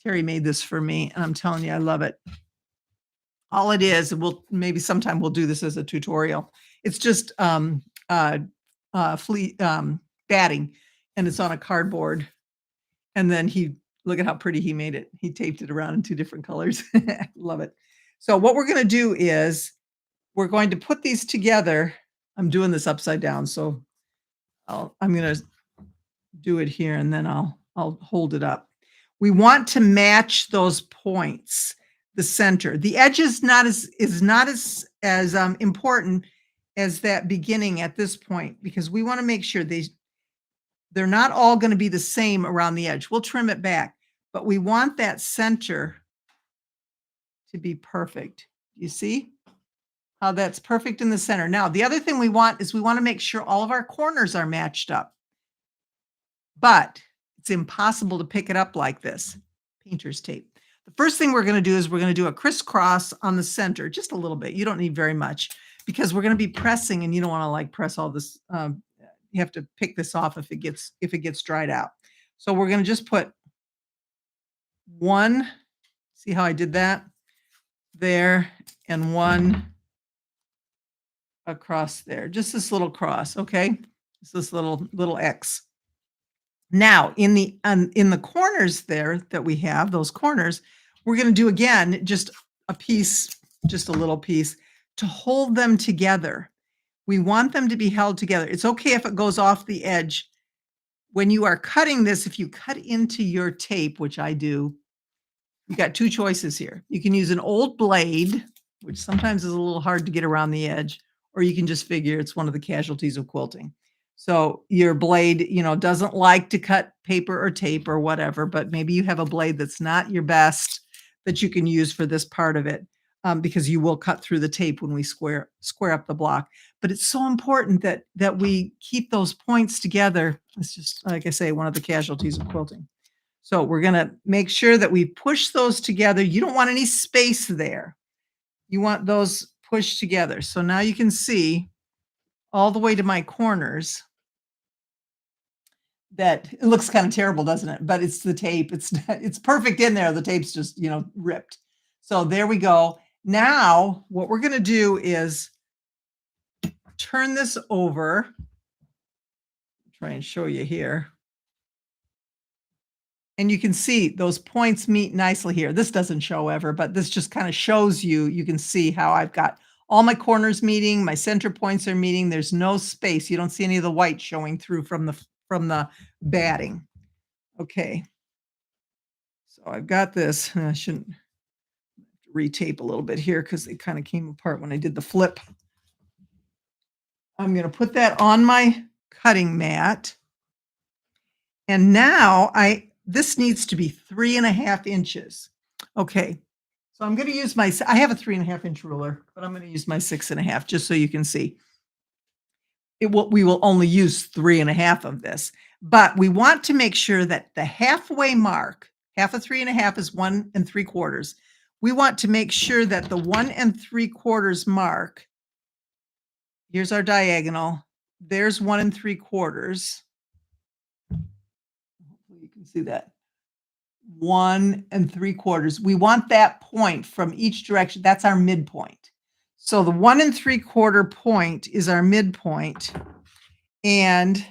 Terry made this for me, and I'm telling you, I love it. All it is, and maybe sometime we'll do this as a tutorial. It's just batting, and it's on a cardboard. And then look at how pretty he made it. He taped it around in 2 different colors. Love it. So what we're going to do is we're going to put these together. I'm doing this upside down, so I'm going to do it here, and then I'll hold it up. We want to match those points, the center. The edge is not as important as that beginning at this point, because we want to make sure they're not all going to be the same around the edge. We'll trim it back, but we want that center to be perfect. You see? how that's perfect in the center. Now, the other thing we want is we want to make sure all of our corners are matched up, but it's impossible to pick it up like this. Painter's tape. The first thing we're going to do is we're going to do a crisscross on the center, just a little bit. You don't need very much because we're going to be pressing, and you don't want to like press all this. You have to pick this off if it gets dried out. So we're going to just put one. See how I did that there, and one across there. Just this little cross, okay? It's this little X. Now, in the corners there that we have, those corners, we're gonna do again just a piece, just a little piece to hold them together. We want them to be held together. It's okay if it goes off the edge. When you are cutting this, if you cut into your tape, which I do, you got two choices here. You can use an old blade, which sometimes is a little hard to get around the edge, or you can just figure it's one of the casualties of quilting. So your blade, doesn't like to cut paper or tape or whatever, but maybe you have a blade that's not your best that you can use for this part of it, because you will cut through the tape when we square up the block. But it's so important that we keep those points together. It's just, like I say, one of the casualties of quilting. So we're going to make sure that we push those together. You don't want any space there. You want those pushed together. So now you can see all the way to my corners that it looks kind of terrible, doesn't it? But it's the tape. It's perfect in there. The tape's just, ripped. So there we go. Now what we're going to do is turn this over. Try and show you here. And you can see those points meet nicely here. This doesn't show ever, but this just kind of shows you can see how I've got all my corners meeting, my center points are meeting. There's no space. You don't see any of the white showing through from the batting. Okay. So I've got this. I shouldn't retape a little bit here because they kind of came apart when I did the flip. I'm going to put that on my cutting mat. And now this needs to be 3.5 inches. Okay. So I'm going to use I have a 3.5 inch ruler, but I'm going to use my 6.5 just so you can see. We will only use 3.5 of this, but we want to make sure that the halfway mark, half of 3.5 is 1 3/4. We want to make sure that the 1 3/4 mark, here's our diagonal, there's 1 3/4. Hopefully you can see that. 1 3/4. We want that point from each direction. That's our midpoint. So the 1 3/4 point is our midpoint. And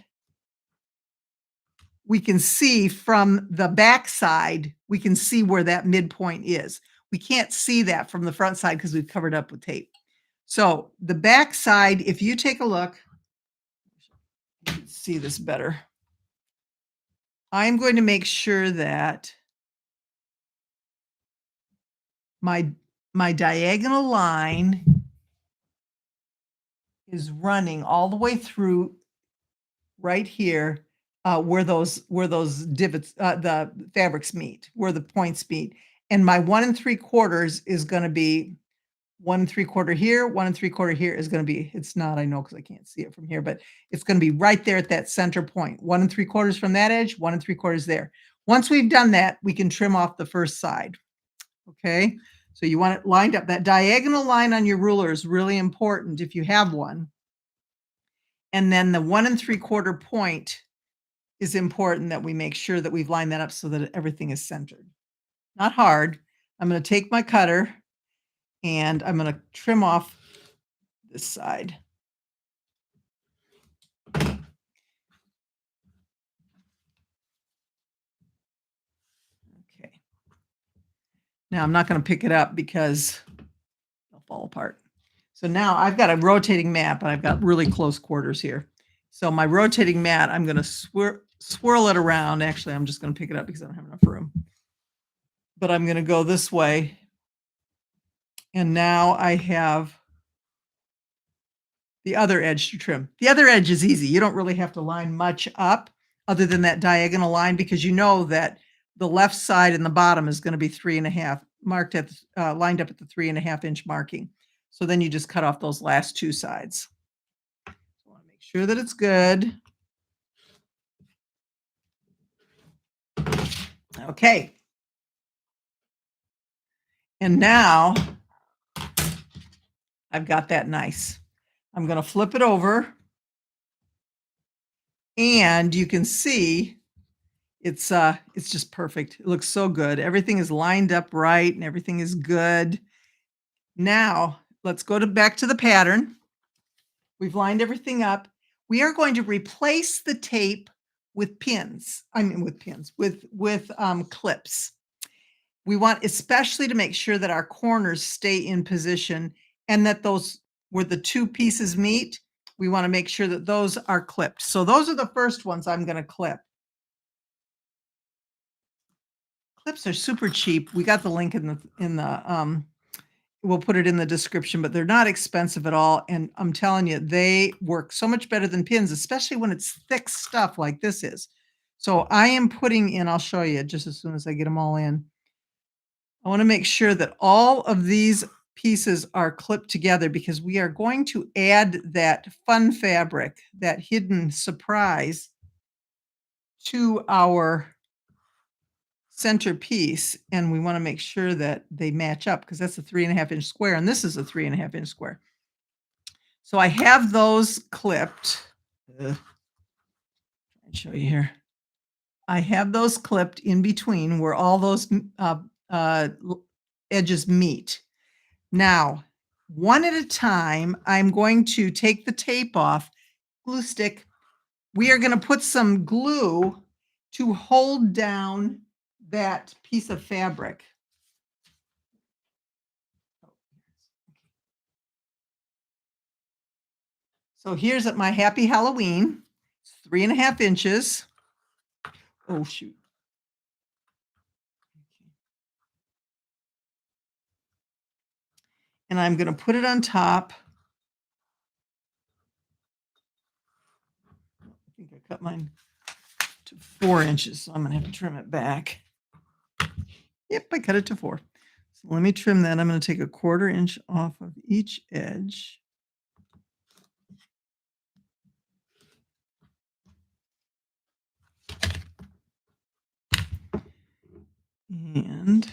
we can see from the back side, we can see where that midpoint is. We can't see that from the front side because we've covered up with tape. So the back side, if you take a look, you can see this better. I'm going to make sure that my diagonal line is running all the way through right here, where those divots, the fabrics meet, where the points meet. And my 1 3/4 is going to be 1 3/4 here, 1 3/4 here is going to be, it's not, I know, because I can't see it from here, but it's going to be right there at that center point. 1 3/4 from that edge, 1 3/4 there. Once we've done that, we can trim off the first side. Okay. So you want it lined up. That diagonal line on your ruler is really important if you have one. And then the 1 3/4 point is important that we make sure that we've lined that up so that everything is centered. Not hard. I'm going to take my cutter and I'm going to trim off this side. Okay. Now I'm not going to pick it up because it'll fall apart. So now I've got a rotating mat, but I've got really close quarters here. So my rotating mat, I'm going to swirl it around. Actually, I'm just going to pick it up because I don't have enough room. But I'm going to go this way. And now I have the other edge to trim. The other edge is easy. You don't really have to line much up other than that diagonal line, because you know that the left side and the bottom is going to be 3.5 marked at lined up at the 3.5 inch marking. So then you just cut off those last 2 sides. I wanna make sure that it's good. Okay. And now I've got that nice. I'm gonna flip it over, and you can see it's just perfect. It looks so good. Everything is lined up right and everything is good. Now, let's go to back to the pattern. We've lined everything up. We are going to replace the tape with pins. I mean, with pins, with clips. We want especially to make sure that our corners stay in position and that those where the 2 pieces meet, we wanna make sure that those are clipped. So those are the first ones I'm gonna clip. Clips are super cheap. We got the link in the we'll put it in the description, but they're not expensive at all, and I'm telling you, they work so much better than pins, especially when it's thick stuff like this is. So I am putting in I'll show you just as soon as I get them all in. I wanna make sure that all of these pieces are clipped together because we are going to add that fun fabric, that hidden surprise to our centerpiece, and we wanna make sure that they match up because that's a 3.5-inch square, and this is a 3.5-inch square. So I have those clipped. I'll show you here. I have those clipped in between where all those edges meet. Now, one at a time, I'm going to take the tape off, glue stick. We are going to put some glue to hold down that piece of fabric. So here's at my Happy Halloween. It's 3.5 inches. Oh, shoot. And I'm going to put it on top. I think I cut mine to 4 inches, so I'm going to have to trim it back. Yep, I cut it to 4. So let me trim that. I'm going to take a 1/4 inch off of each edge. And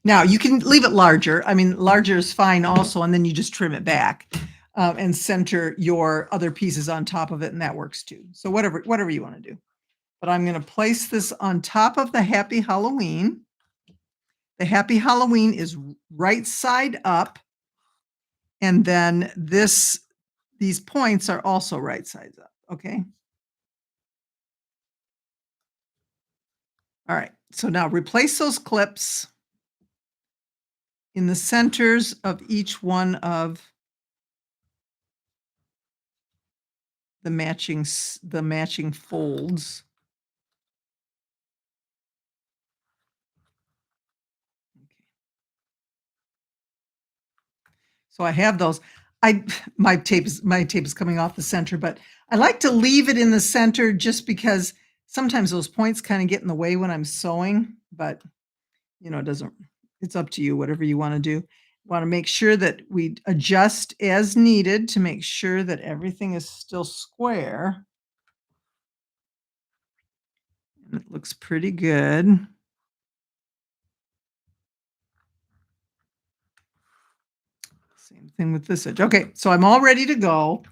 now you can leave it larger. I mean, larger is fine also, and then you just trim it back and center your other pieces on top of it, and that works too. So whatever you want to do. But I'm going to place this on top of the Happy Halloween. The Happy Halloween is right side up, and then these points are also right sides up. Okay. All right. So now replace those clips in the centers of each one of the matching folds. Okay. So I have those. I my tape is coming off the center, but I like to leave it in the center just because sometimes those points kind of get in the way when I'm sewing, but it doesn't it's up to you, whatever you want to do. Want to make sure that we adjust as needed to make sure that everything is still square. And it looks pretty good. Same thing with this edge. Okay, so I'm all ready to go.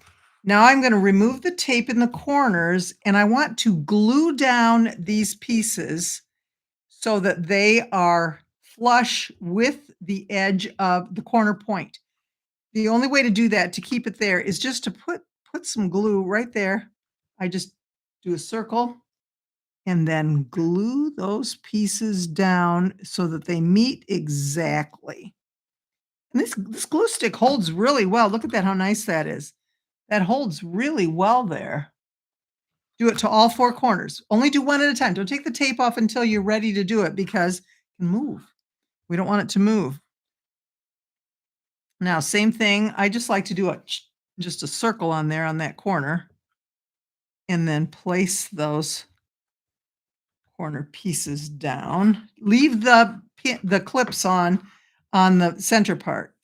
Now I'm going to remove the tape in the corners and I want to glue down these pieces so that they are flush with the edge of the corner point. The only way to do that, to keep it there, is just to put some glue right there. I just do a circle and then glue those pieces down so that they meet exactly. And this glue stick holds really well. Look at that, how nice that is. That holds really well there. Do it to all 4 corners. Only do one at a time. Don't take the tape off until you're ready to do it because it can move. We don't want it to move. Now, same thing. I just like to do just a circle on there on that corner and then place those corner pieces down. Leave the clips on on the center part.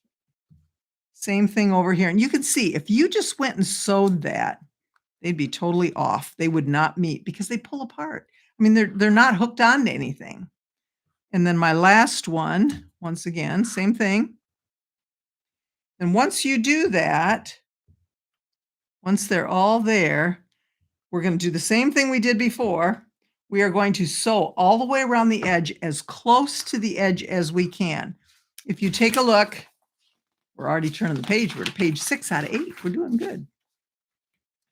Same thing over here, and you can see if you just went and sewed that, they'd be totally off. They would not meet because they pull apart. I mean, they're not hooked onto anything. And then my last one, once again, same thing. And once you do that, once they're all there, we're gonna do the same thing we did before. We are going to sew all the way around the edge as close to the edge as we can. If you take a look, we're already turning the page. We're to page 6 out of 8. We're doing good.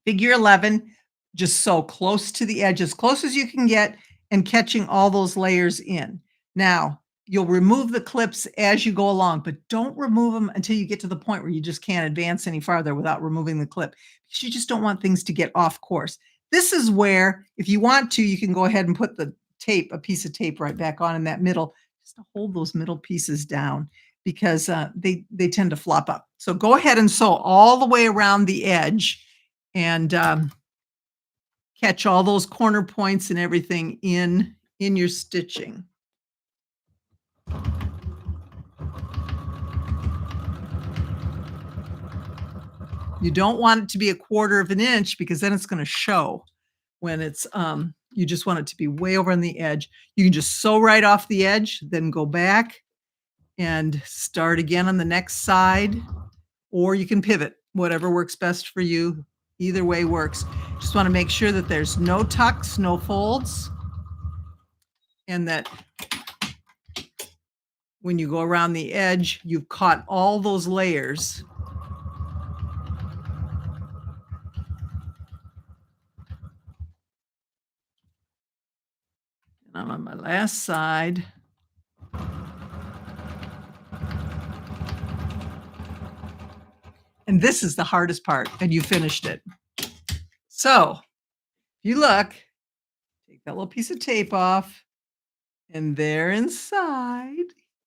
Figure 11, just sew close to the edge, as close as you can get, and catching all those layers in. Now, you'll remove the clips as you go along, but don't remove them until you get to the point where you just can't advance any farther without removing the clip, because you just don't want things to get off course. This is where, if you want to, you can go ahead and put the tape, a piece of tape right back on in that middle, just to hold those middle pieces down because they tend to flop up. So go ahead and sew all the way around the edge and catch all those corner points and everything in your stitching. You don't want it to be a quarter of an inch because then it's going to show when it's you just want it to be way over on the edge. You can just sew right off the edge, then go back and start again on the next side, or you can pivot, whatever works best for you. Either way works. Just want to make sure that there's no tucks, no folds, and that when you go around the edge, you've caught all those layers. And I'm on my last side. And this is the hardest part, and you finished it. So, if you look, take that little piece of tape off, and there inside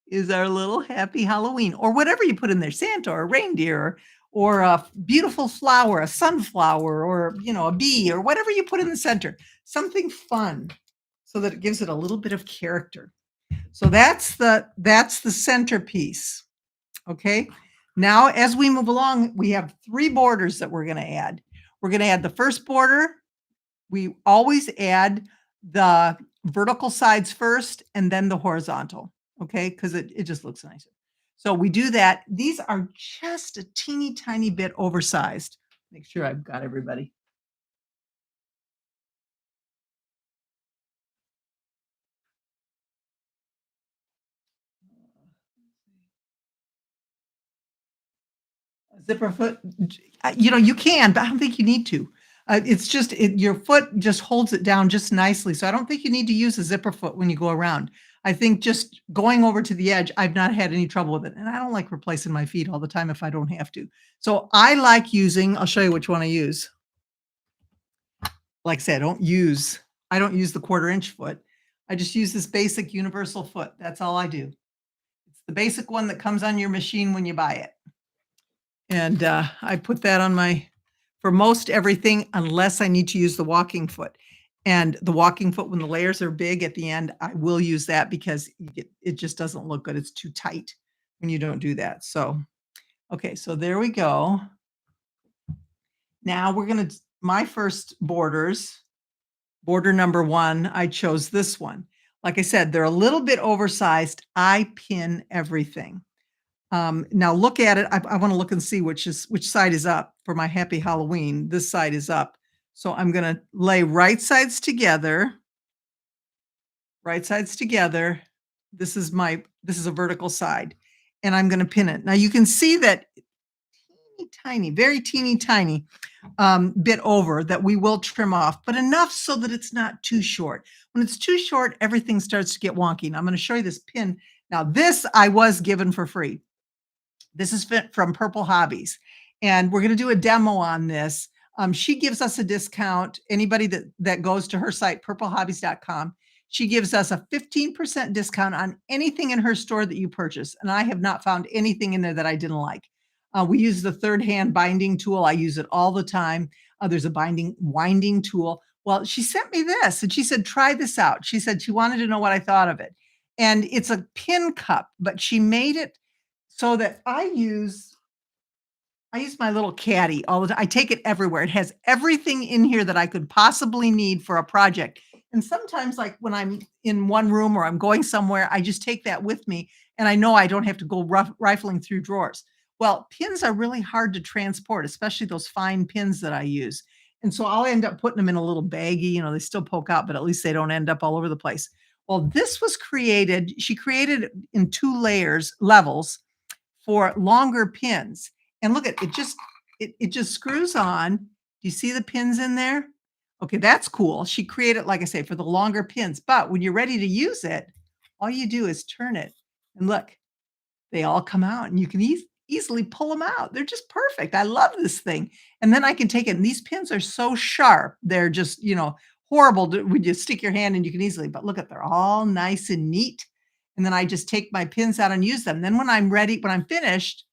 is our little happy Halloween, or whatever you put in there, Santa or a reindeer or a beautiful flower, a sunflower, or a bee, or whatever you put in the center. Something fun so that it gives it a little bit of character. So that's the centerpiece. Okay. Now, as we move along, we have 3 borders that we're going to add. We're going to add the first border. We always add the vertical sides first and then the horizontal, okay? Because it just looks nicer. So we do that. These are just a teeny tiny bit oversized. Make sure I've got everybody. Zipper foot, you can, but I don't think you need to. It's just your foot just holds it down just nicely. So I don't think you need to use a zipper foot when you go around. I think just going over to the edge, I've not had any trouble with it. And I don't like replacing my feet all the time if I don't have to. So I like using, I'll show you which one I use. Like I said, I don't use the 1/4 inch foot. I just use this basic universal foot. That's all I do. It's the basic one that comes on your machine when you buy it. And I put that on for most everything unless I need to use the walking foot. And the walking foot, when the layers are big at the end, I will use that because it just doesn't look good. It's too tight when you don't do that. So, okay, so there we go. Now we're going to, my first borders, border number 1, I chose this one. Like I said, they're a little bit oversized. I pin everything. Now look at it. I want to look and see which side is up for my happy Halloween. This side is up. So I'm going to lay right sides together. Right sides together. This is a vertical side. And I'm going to pin it. Now you can see that teeny tiny, very teeny tiny bit over that we will trim off, but enough so that it's not too short. When it's too short, everything starts to get wonky. Now I'm going to show you this pin. Now this I was given for free. This is from Purple Hobbies, and we're going to do a demo on this. She gives us a discount. Anybody that goes to her site, purplehobbies.com, she gives us a 15% discount on anything in her store that you purchase. And I have not found anything in there that I didn't like. We use the third hand binding tool. I use it all the time. There's a winding tool. Well, she sent me this and she said, try this out. She said she wanted to know what I thought of it. And it's a pin cup, but she made it. so that I use my little caddy all the time. I take it everywhere. It has everything in here that I could possibly need for a project. And sometimes, like when I'm in one room or I'm going somewhere, I just take that with me and I know I don't have to go rifling through drawers. Well, pins are really hard to transport, especially those fine pins that I use. And so I'll end up putting them in a little baggie. They still poke out, but at least they don't end up all over the place. Well, this was created, she created it in two levels for longer pins. And look at it, it just screws on. Do you see the pins in there? Okay, that's cool. She created, like I say, for the longer pins. But when you're ready to use it, all you do is turn it. And look, they all come out and you can easily pull them out. They're just perfect. I love this thing. And then I can take it. And these pins are so sharp. They're just, horrible when you stick your hand and you can easily, but look at, they're all nice and neat. And then I just take my pins out and use them. Then when I'm ready, when I'm finished,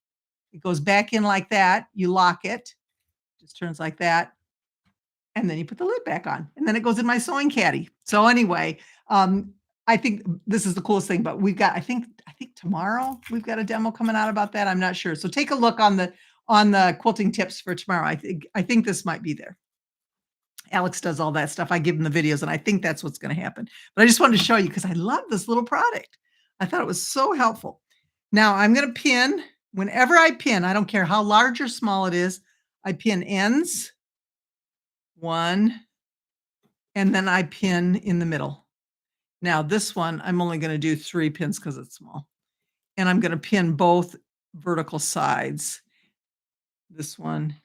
it goes back in like that. You lock it, just turns like that. And then you put the lid back on, and then it goes in my sewing caddy. So anyway, I think this is the coolest thing, but we've got, I think tomorrow we've got a demo coming out about that. I'm not sure. So take a look on the quilting tips for tomorrow. I think this might be there. Alex does all that stuff. I give him the videos, and I think that's what's going to happen. But I just wanted to show you because I love this little product. I thought it was so helpful. Now I'm going to pin. Whenever I pin, I don't care how large or small it is, I pin ends, one, and then I pin in the middle. Now this one, I'm only going to do 3 pins because it's small. And I'm going to pin both vertical sides. This one,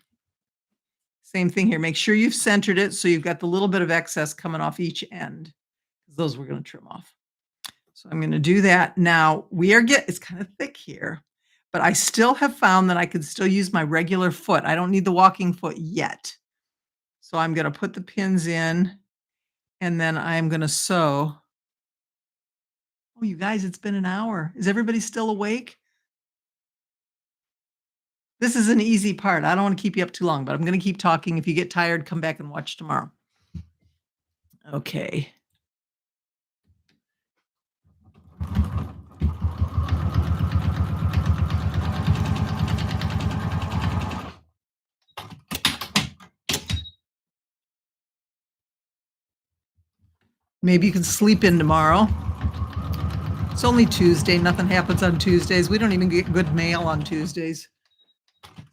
same thing here. Make sure you've centered it so you've got the little bit of excess coming off each end. Those we're going to trim off. So I'm going to do that. Now it's kind of thick here, but I still have found that I could still use my regular foot. I don't need the walking foot yet. So I'm going to put the pins in, and then I'm going to sew. Oh, you guys, it's been an hour. Is everybody still awake? This is an easy part. I don't want to keep you up too long, but I'm going to keep talking. If you get tired, come back and watch tomorrow. Okay. Maybe you can sleep in tomorrow. It's only Tuesday. Nothing happens on Tuesdays. We don't even get good mail on Tuesdays.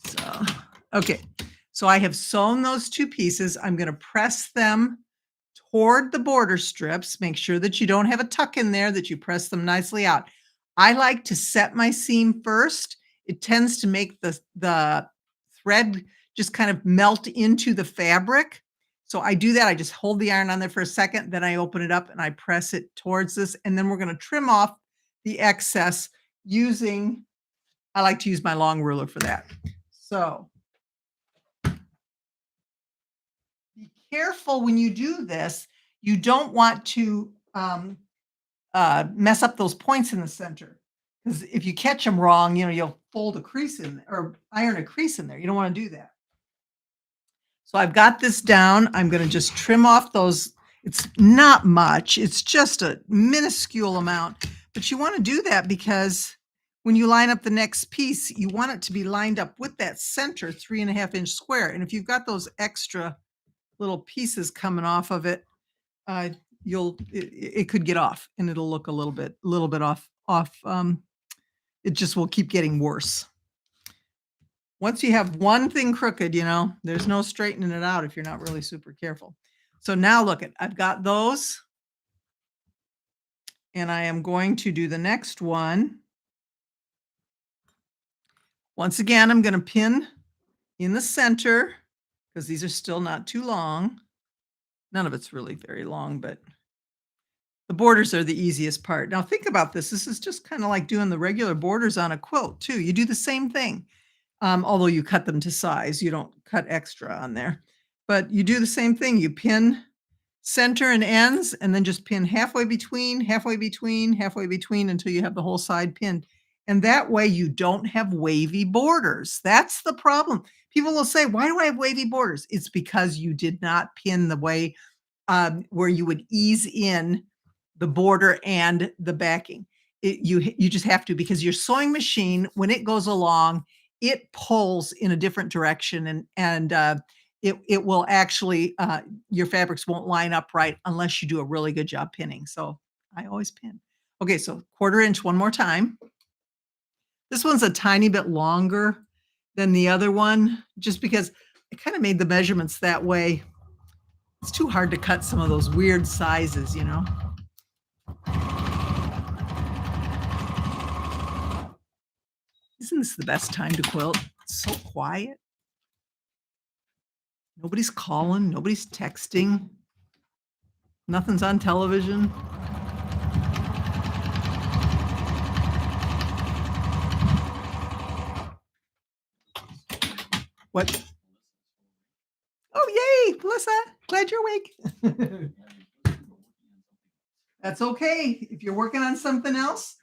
So, okay. So I have sewn those 2 pieces. I'm going to press them toward the border strips. Make sure that you don't have a tuck in there, that you press them nicely out. I like to set my seam first. It tends to make the thread just kind of melt into the fabric. So I do that. I just hold the iron on there for a second, then I open it up and I press it towards this. And then we're going to trim off the excess I like to use my long ruler for that. So be careful when you do this. You don't want to mess up those points in the center, because if you catch them wrong, you'll fold a crease in or iron a crease in there. You don't want to do that. So I've got this down. I'm going to just trim off those. It's not much. It's just a minuscule amount, but you want to do that because when you line up the next piece, you want it to be lined up with that center 3.5-inch square. And if you've got those extra little pieces coming off of it, it could get off and it'll look a little bit off. It just will keep getting worse. Once you have one thing crooked, there's no straightening it out if you're not really super careful. So now look I've got those, and I am going to do the next one. Once again, I'm going to pin in the center because these are still not too long. None of it's really very long, but the borders are the easiest part. Now think about this. This is just kind of like doing the regular borders on a quilt too. You do the same thing. Although you cut them to size, you don't cut extra on there, but you do the same thing. You pin center and ends, and then just pin halfway between, halfway between, halfway between until you have the whole side pinned. And that way you don't have wavy borders. That's the problem. People will say, why do I have wavy borders? It's because you did not pin the way where you would ease in the border and the backing. You just have to because your sewing machine, when it goes along, it pulls in a different direction and it will actually, your fabrics won't line up right unless you do a really good job pinning, so I always pin. Okay, so 1/4 inch one more time. This one's a tiny bit longer than the other one just because I kinda made the measurements that way. It's too hard to cut some of those weird sizes, you know? Isn't this the best time to quilt? It's so quiet. Nobody's calling, nobody's texting, nothing's on television. What? Oh, yay, Melissa, glad you're awake. That's okay. If you're working on something else,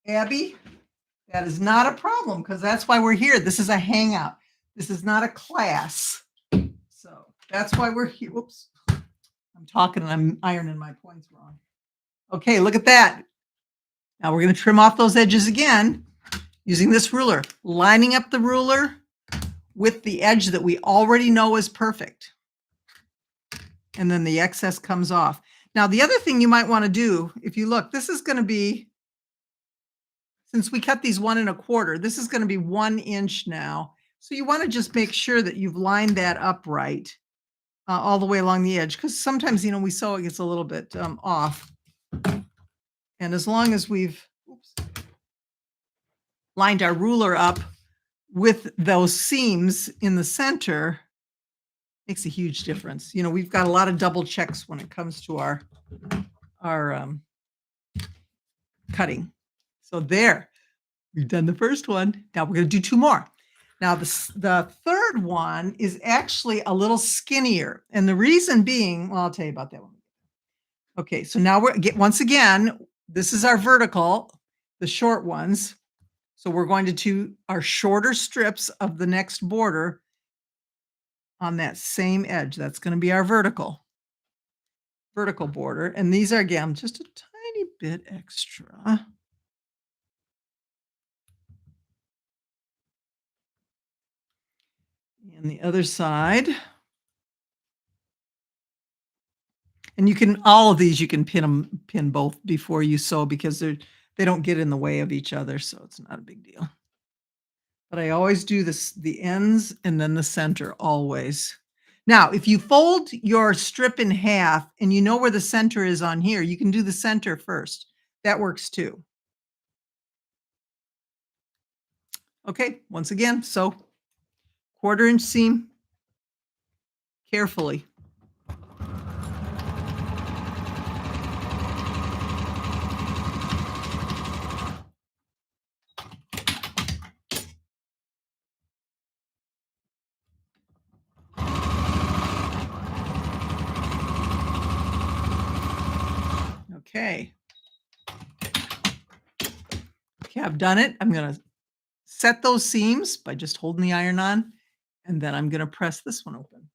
Abby, that is not a problem because that's why we're here. This is a hangout. This is not a class. So that's why we're here. Whoops. I'm talking and I'm ironing my points wrong. Okay, look at that. Now we're going to trim off those edges again using this ruler, lining up the ruler with the edge that we already know is perfect. And then the excess comes off. Now, the other thing you might want to do, if you look, this is going to be, since we cut these 1 1/4, this is going to be 1 inch now. So you want to just make sure that you've lined that up right all the way along the edge, because sometimes, you know, we sew, it gets a little bit off. And as long as we've lined our ruler up with those seams in the center, makes a huge difference. You know, we've got a lot of double checks when it comes to our cutting. So there, we've done the first one. Now we're going to do 2 more. Now the third one is actually a little skinnier, and the reason being, well, I'll tell you about that one. Okay, so now once again, this is our vertical, the short ones. So we're going to do our shorter strips of the next border on that same edge. That's going to be our vertical border. And these are, again, just a tiny bit extra. And the other side. And you can, all of these, you can pin both before you sew because they don't get in the way of each other. So it's not a big deal. But I always do this, the ends and then the center always. Now, if you fold your strip in half and you know where the center is on here, you can do the center first. That works too. Okay, once again, so 1/4 inch seam carefully. Okay. Okay, I've done it. I'm going to set those seams by just holding the iron on, and then I'm going to press this one open.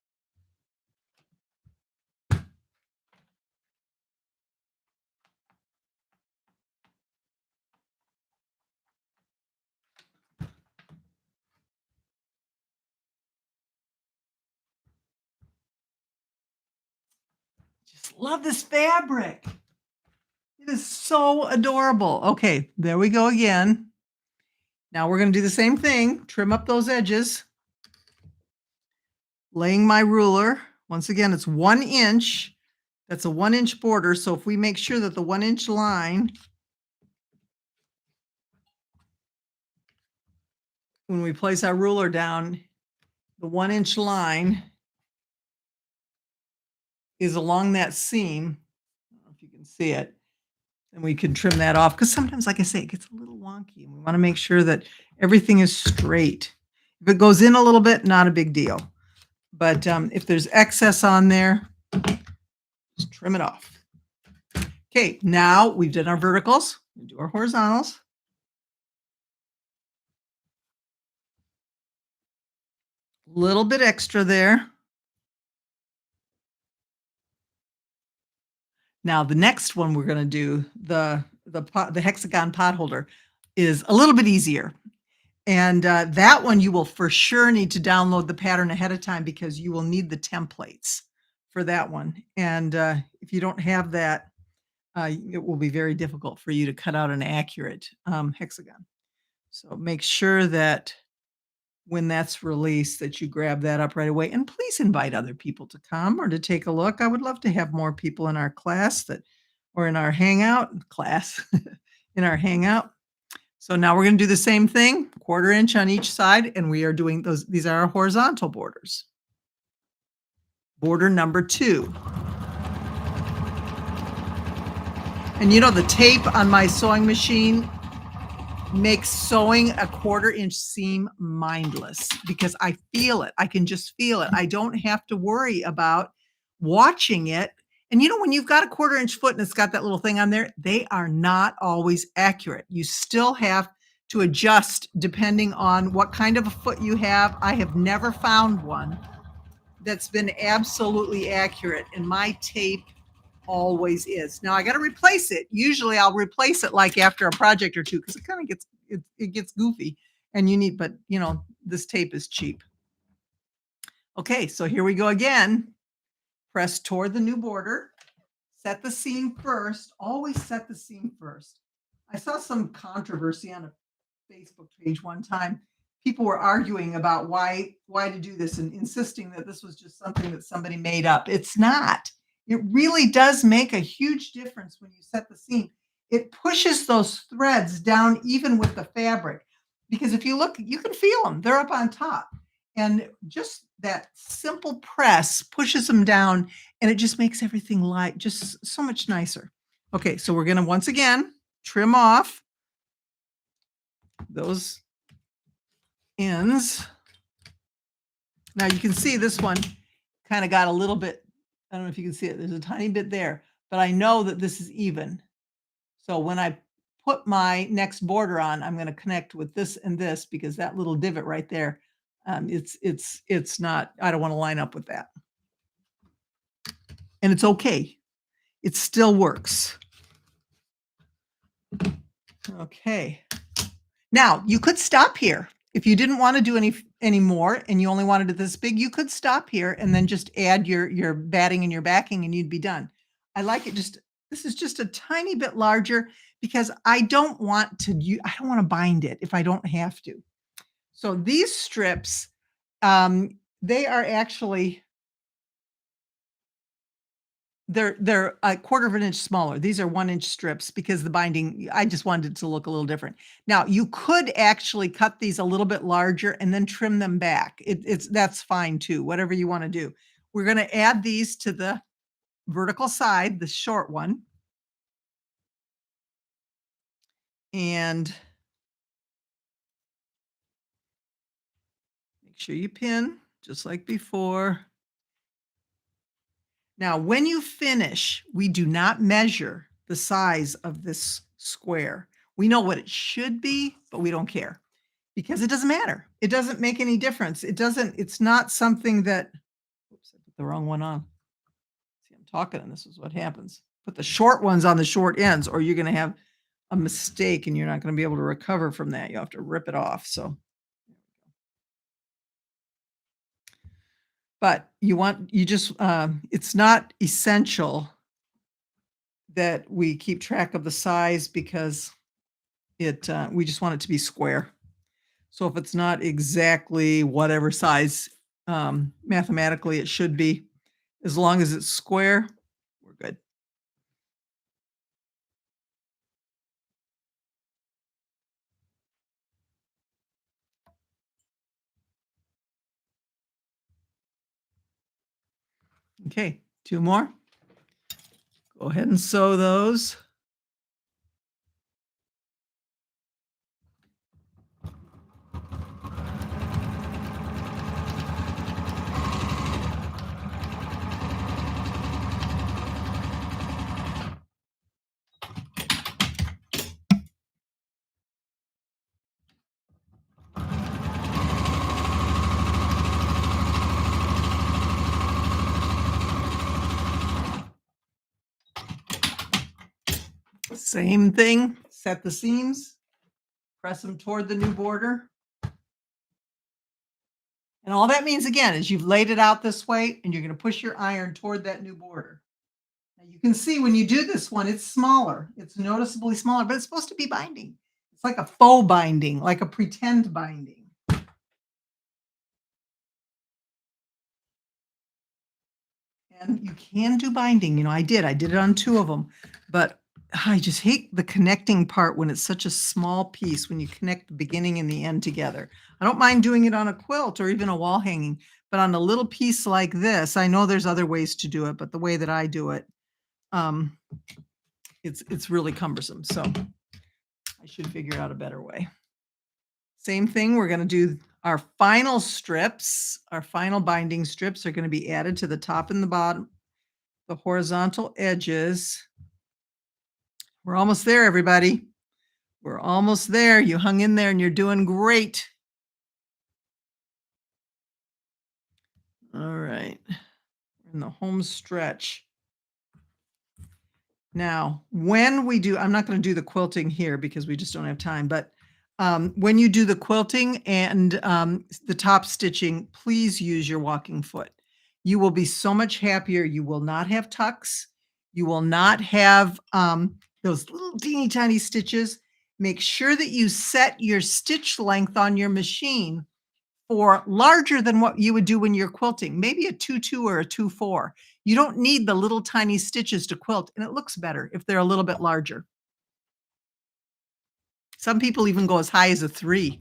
Just love this fabric. It is so adorable. Okay, there we go again. Now we're going to do the same thing, trim up those edges. Laying my ruler. Once again, it's 1 inch. That's a 1 inch border. So if we make sure that the 1 inch line, when we place our ruler down, the 1 inch line is along that seam. I don't know if you can see it. And we can trim that off because sometimes, like I say, it gets a little wonky and we want to make sure that everything is straight. If it goes in a little bit, not a big deal. But if there's excess on there, just trim it off. Okay, now we've done our verticals. We do our horizontals. Little bit extra there. Now the next one we're going to do, the the hexagon pot holder is a little bit easier. And, that one you will for sure need to download the pattern ahead of time because you will need the templates for that one. And, if you don't have that, it will be very difficult for you to cut out an accurate, hexagon. So make sure that when that's released that you grab that up right away, and please invite other people to come or to take a look. I would love to have more people in our class that or in our hangout class, in our hangout. So now we're gonna do the same thing, 1/4 inch on each side, and we are doing these are our horizontal borders. Border number 2. And you know, the tape on my sewing machine makes sewing a 1/4 inch seam mindless because I feel it. I can just feel it. I don't have to worry about watching it. And you know, when you've got a 1/4 inch foot and it's got that little thing on there, they are not always accurate. You still have to adjust depending on what kind of a foot you have. I have never found one that's been absolutely accurate, and my tape always is. Now I got to replace it. Usually I'll replace it like after a project or two because it kind of gets it gets goofy and you need, but you know, this tape is cheap. Okay, so here we go again. Press toward the new border. Set the seam first. Always set the seam first. I saw some controversy on a Facebook page one time. People were arguing about why to do this and insisting that this was just something that somebody made up. It's not. It really does make a huge difference when you set the seam. It pushes those threads down even with the fabric because if you look, you can feel them. They're up on top. And just that simple press pushes them down and it just makes everything light, just so much nicer. Okay, so we're going to once again trim off those ends. Now you can see this one kind of got a little bit, I don't know if you can see it, there's a tiny bit there, but I know that this is even. So when I put my next border on, I'm going to connect with this and this because that little divot right there, it's not, I don't want to line up with that. And it's okay. It still works. Okay. Now you could stop here. If you didn't want to do any more and you only wanted it this big, you could stop here and then just add your batting and your backing and you'd be done. I like it just, this is just a tiny bit larger because I don't want to bind it if I don't have to. So these strips, they are actually, they're a 1/4 of an inch smaller. These are 1 inch strips because the binding, I just wanted it to look a little different. Now you could actually cut these a little bit larger and then trim them back. That's fine too, whatever you want to do. We're going to add these to the vertical side, the short one. And make sure you pin just like before. Now, when you finish, we do not measure the size of this square. We know what it should be, but we don't care because it doesn't matter. It doesn't make any difference. It's not something that, oops, I put the wrong one on. See, I'm talking and this is what happens. Put the short ones on the short ends or you're going to have a mistake and you're not going to be able to recover from that. You have to rip it off. So but it's not essential that we keep track of the size because we just want it to be square. So if it's not exactly whatever size mathematically it should be, as long as it's square, we're good. Okay, 2 more. Go ahead and sew those. Same thing, set the seams, press them toward the new border. And all that means again is you've laid it out this way and you're going to push your iron toward that new border. Now you can see when you do this one, it's smaller. It's noticeably smaller, but it's supposed to be binding. It's like a faux binding, like a pretend binding. And you can do binding. You know, I did it on 2 of them, but I just hate the connecting part when it's such a small piece, when you connect the beginning and the end together. I don't mind doing it on a quilt or even a wall hanging, but on a little piece like this, I know there's other ways to do it, but the way that I do it, um, it's really cumbersome. So I should figure out a better way. Same thing, we're gonna do our final strips. Our final binding strips are gonna be added to the top and the bottom, the horizontal edges. We're almost there, everybody. We're almost there. You hung in there and you're doing great. All right. In the home stretch. Now, when we do, I'm not going to do the quilting here because we just don't have time, but when you do the quilting and the top stitching, please use your walking foot. You will be so much happier. You will not have tucks. You will not have those little teeny tiny stitches. Make sure that you set your stitch length on your machine for larger than what you would do when you're quilting, maybe a 2-2 or a 2-4. You don't need the little tiny stitches to quilt, and it looks better if they're a little bit larger. Some people even go as high as a 3.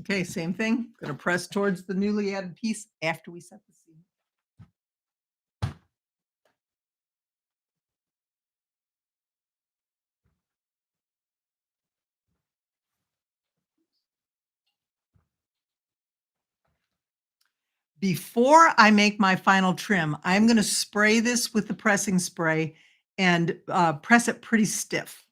Okay, same thing. Gonna press towards the newly added piece after we set the seam. Before I make my final trim, I'm gonna spray this with the pressing spray and press it pretty stiff.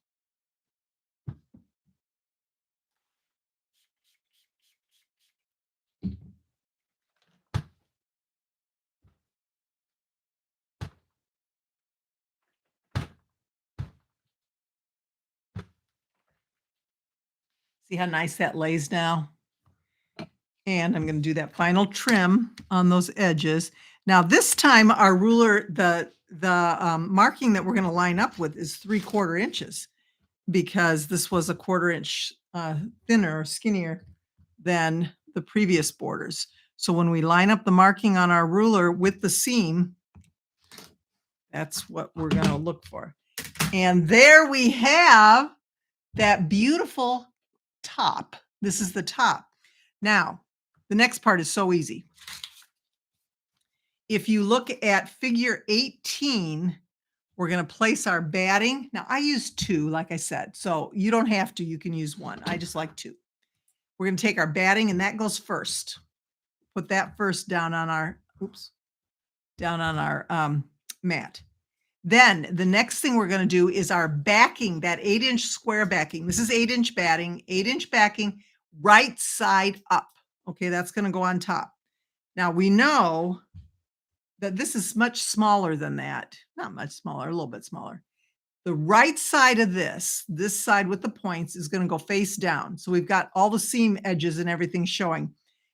See how nice that lays now? And I'm gonna do that final trim on those edges. Now this time our ruler, the marking that we're gonna line up with is 3/4 inches because this was a 1/4 inch thinner or skinnier than the previous borders. So when we line up the marking on our ruler with the seam, that's what we're gonna look for. And there we have that beautiful top. This is the top. Now, the next part is so easy. If you look at figure 18, we're going to place our batting. Now, I use 2, like I said, so you don't have to. You can use 1. I just like 2. We're going to take our batting, and that goes first. Put that first down on our, mat. Then the next thing we're going to do is our backing, that 8-inch square backing. This is 8-inch batting, 8-inch backing, right side up. Okay, that's going to go on top. Now we know that this is much smaller than that. Not much smaller, a little bit smaller. The right side of this side with the points is going to go face down. So we've got all the seam edges and everything showing.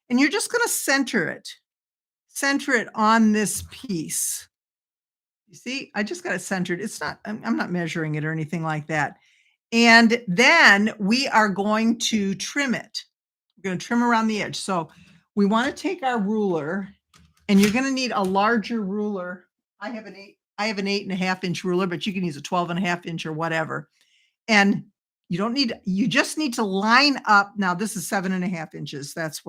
And you're just going to center it. Center it on this piece. You see, I just got it centered. It's not, I'm not measuring it or anything like that. And then we are going to trim it. We're going to trim around the edge. So we want to take our ruler, and you're going to need a larger ruler. I have an 8.5 inch ruler, but you can use a 12.5 inch or whatever. And you just need to line up. Now this is 7.5 inches. That's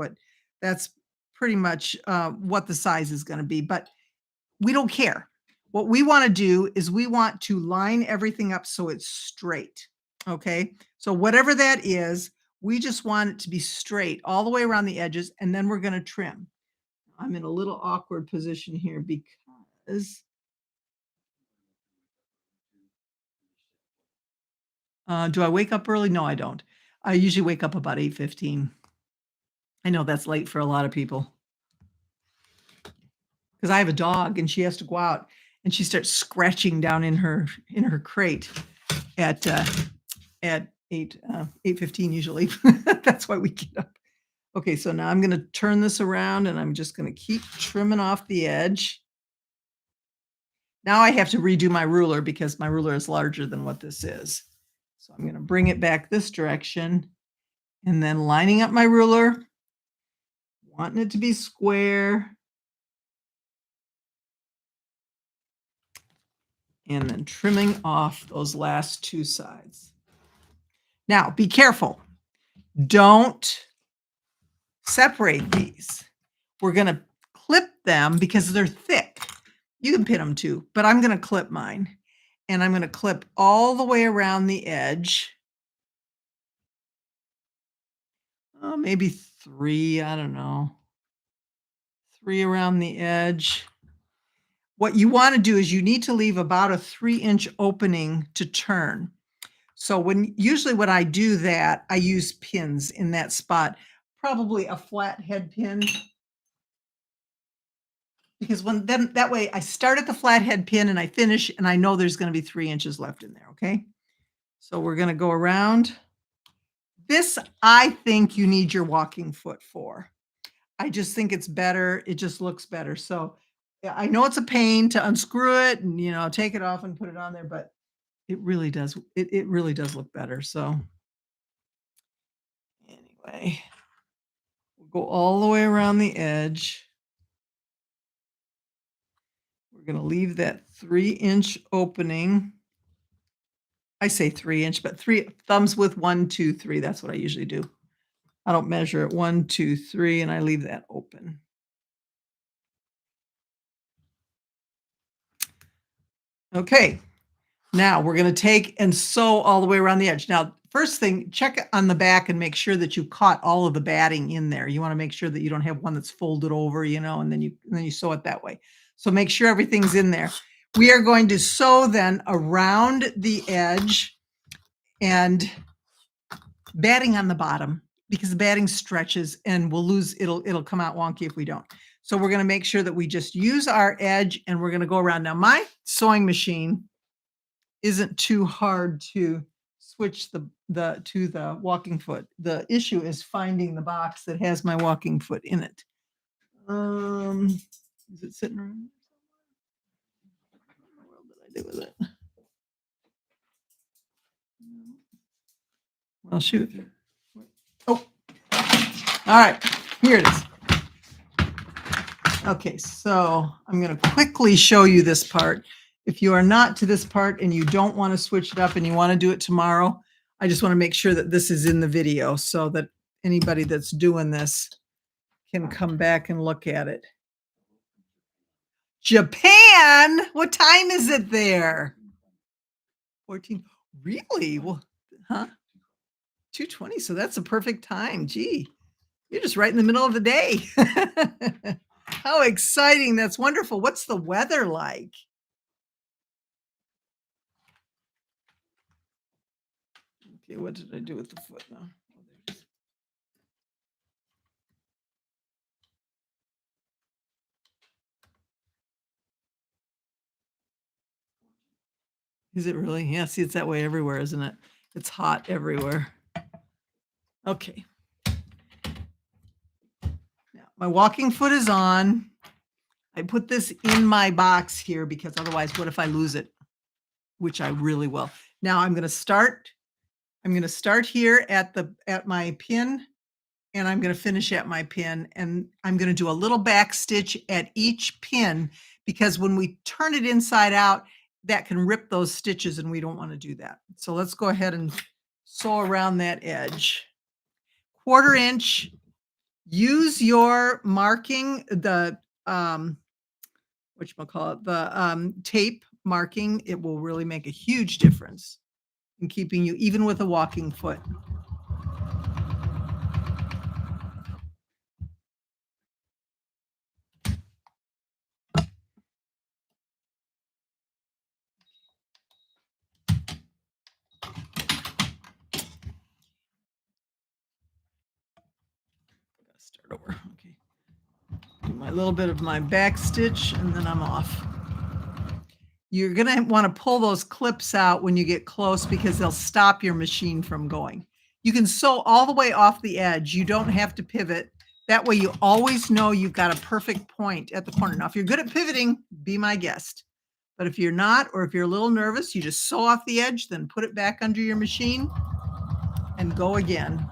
pretty much what the size is going to be, but we don't care. What we want to do is we want to line everything up so it's straight. Okay. So whatever that is, we just want it to be straight all the way around the edges, and then we're going to trim. I'm in a little awkward position here because do I wake up early? No, I don't. I usually wake up about 8:15. I know that's late for a lot of people because I have a dog and she has to go out and she starts scratching down in her crate at at 8:15 usually. That's why we get up. Okay, so now I'm going to turn this around and I'm just going to keep trimming off the edge. Now I have to redo my ruler because my ruler is larger than what this is. So I'm going to bring it back this direction and then lining up my ruler, wanting it to be square, and then trimming off those last two sides. Now, be careful. Don't separate these. We're going to clip them because they're thick. You can pin them too, but I'm going to clip mine. And I'm going to clip all the way around the edge. Maybe 3, I don't know. 3 around the edge. What you want to do is you need to leave about a 3-inch opening to turn. So usually when I do that, I use pins in that spot, probably a flat head pin. Because that way I start at the flat head pin and I finish and I know there's going to be 3 inches left in there, okay? So we're going to go around. This, I think you need your walking foot for. I just think it's better. It just looks better. So yeah, I know it's a pain to unscrew it and, take it off and put it on there, but it really does. It really does look better. So anyway, we'll go all the way around the edge. We're going to leave that 3-inch opening. I say 3-inch, but 3 thumbs with 1, 2, 3. That's what I usually do. I don't measure it 1, 2, 3, and I leave that open. Okay. Now we're going to take and sew all the way around the edge. Now, first thing, check on the back and make sure that you caught all of the batting in there. You want to make sure that you don't have one that's folded over, and then you sew it that way. So make sure everything's in there. We are going to sew then around the edge and batting on the bottom because the batting stretches and we'll lose it'll come out wonky if we don't. So we're going to make sure that we just use our edge and we're going to go around. Now my sewing machine isn't too hard to switch to the walking foot. The issue is finding the box that has my walking foot in it. Is it sitting around? What in the world did I do with it? Well, shoot. Oh, all right. Here it is. Okay, so I'm going to quickly show you this part. If you are not to this part and you don't want to switch it up and you want to do it tomorrow, I just want to make sure that this is in the video so that anybody that's doing this can come back and look at it. Japan? What time is it there? 14. Really? Well, huh? 2:20. So that's a perfect time. Gee, you're just right in the middle of the day. How exciting. That's wonderful. What's the weather like? Okay, what did I do with the foot now? Is it really? Yeah, see, it's that way everywhere, isn't it? It's hot everywhere. Okay. Now, my walking foot is on. I put this in my box here because otherwise, what if I lose it? Which I really will. Now I'm going to start here at my pin and I'm going to finish at my pin and I'm going to do a little back stitch at each pin because when we turn it inside out, that can rip those stitches and we don't want to do that. So let's go ahead and sew around that edge. 1/4 inch. Use your marking, the whatchamacallit, the tape marking. It will really make a huge difference and keeping you even with a walking foot. Start over. Okay. Do my little bit of my back stitch and then I'm off. You're going to want to pull those clips out when you get close because they'll stop your machine from going. You can sew all the way off the edge. You don't have to pivot. That way you always know you've got a perfect point at the corner. Now, if you're good at pivoting, be my guest. But if you're not, or if you're a little nervous, you just sew off the edge, then put it back under your machine and go again.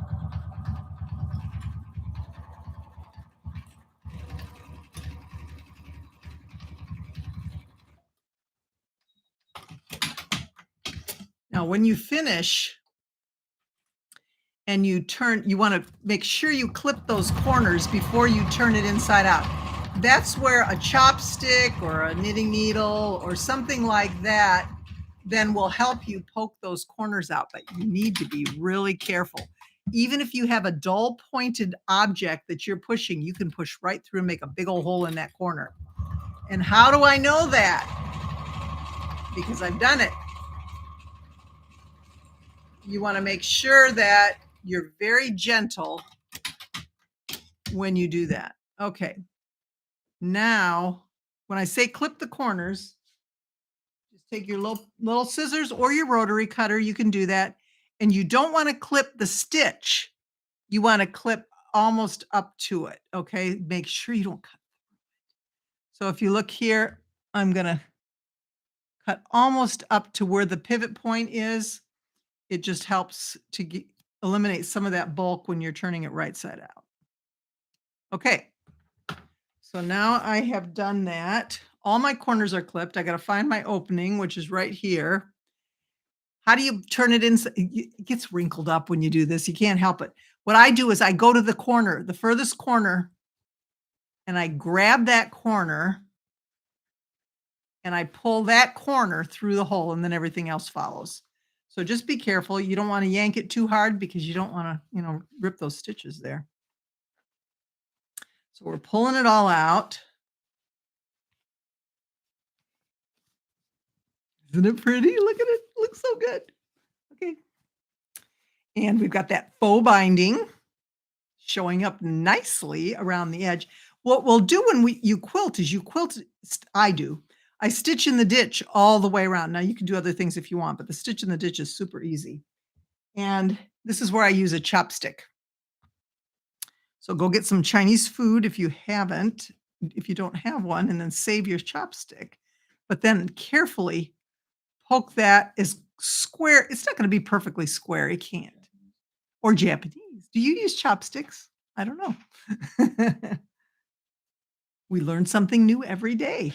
Now, when you finish and you turn, you want to make sure you clip those corners before you turn it inside out. That's where a chopstick or a knitting needle or something like that then will help you poke those corners out. But you need to be really careful. Even if you have a dull pointed object that you're pushing, you can push right through and make a big old hole in that corner. And how do I know that? Because I've done it. You want to make sure that you're very gentle when you do that. Okay. Now, when I say clip the corners, just take your little scissors or your rotary cutter. You can do that. And you don't want to clip the stitch. You want to clip almost up to it. Okay. Make sure you don't cut. So if you look here, I'm going to cut almost up to where the pivot point is. It just helps to eliminate some of that bulk when you're turning it right side out. Okay. So now I have done that. All my corners are clipped. I got to find my opening, which is right here. How do you turn it in? It gets wrinkled up when you do this. You can't help it. What I do is I go to the corner, the furthest corner, and I grab that corner and I pull that corner through the hole and then everything else follows. So just be careful. You don't want to yank it too hard because you don't want to, rip those stitches there. So we're pulling it all out. Isn't it pretty? Look at it. It looks so good. Okay. And we've got that faux binding showing up nicely around the edge. What we'll do when you quilt is I stitch in the ditch all the way around. Now you can do other things if you want, but the stitch in the ditch is super easy. And this is where I use a chopstick. So go get some Chinese food if you don't have one, and then save your chopstick. But then carefully poke that as square. It's not going to be perfectly square. It can't. Or Japanese. Do you use chopsticks? I don't know. We learn something new every day.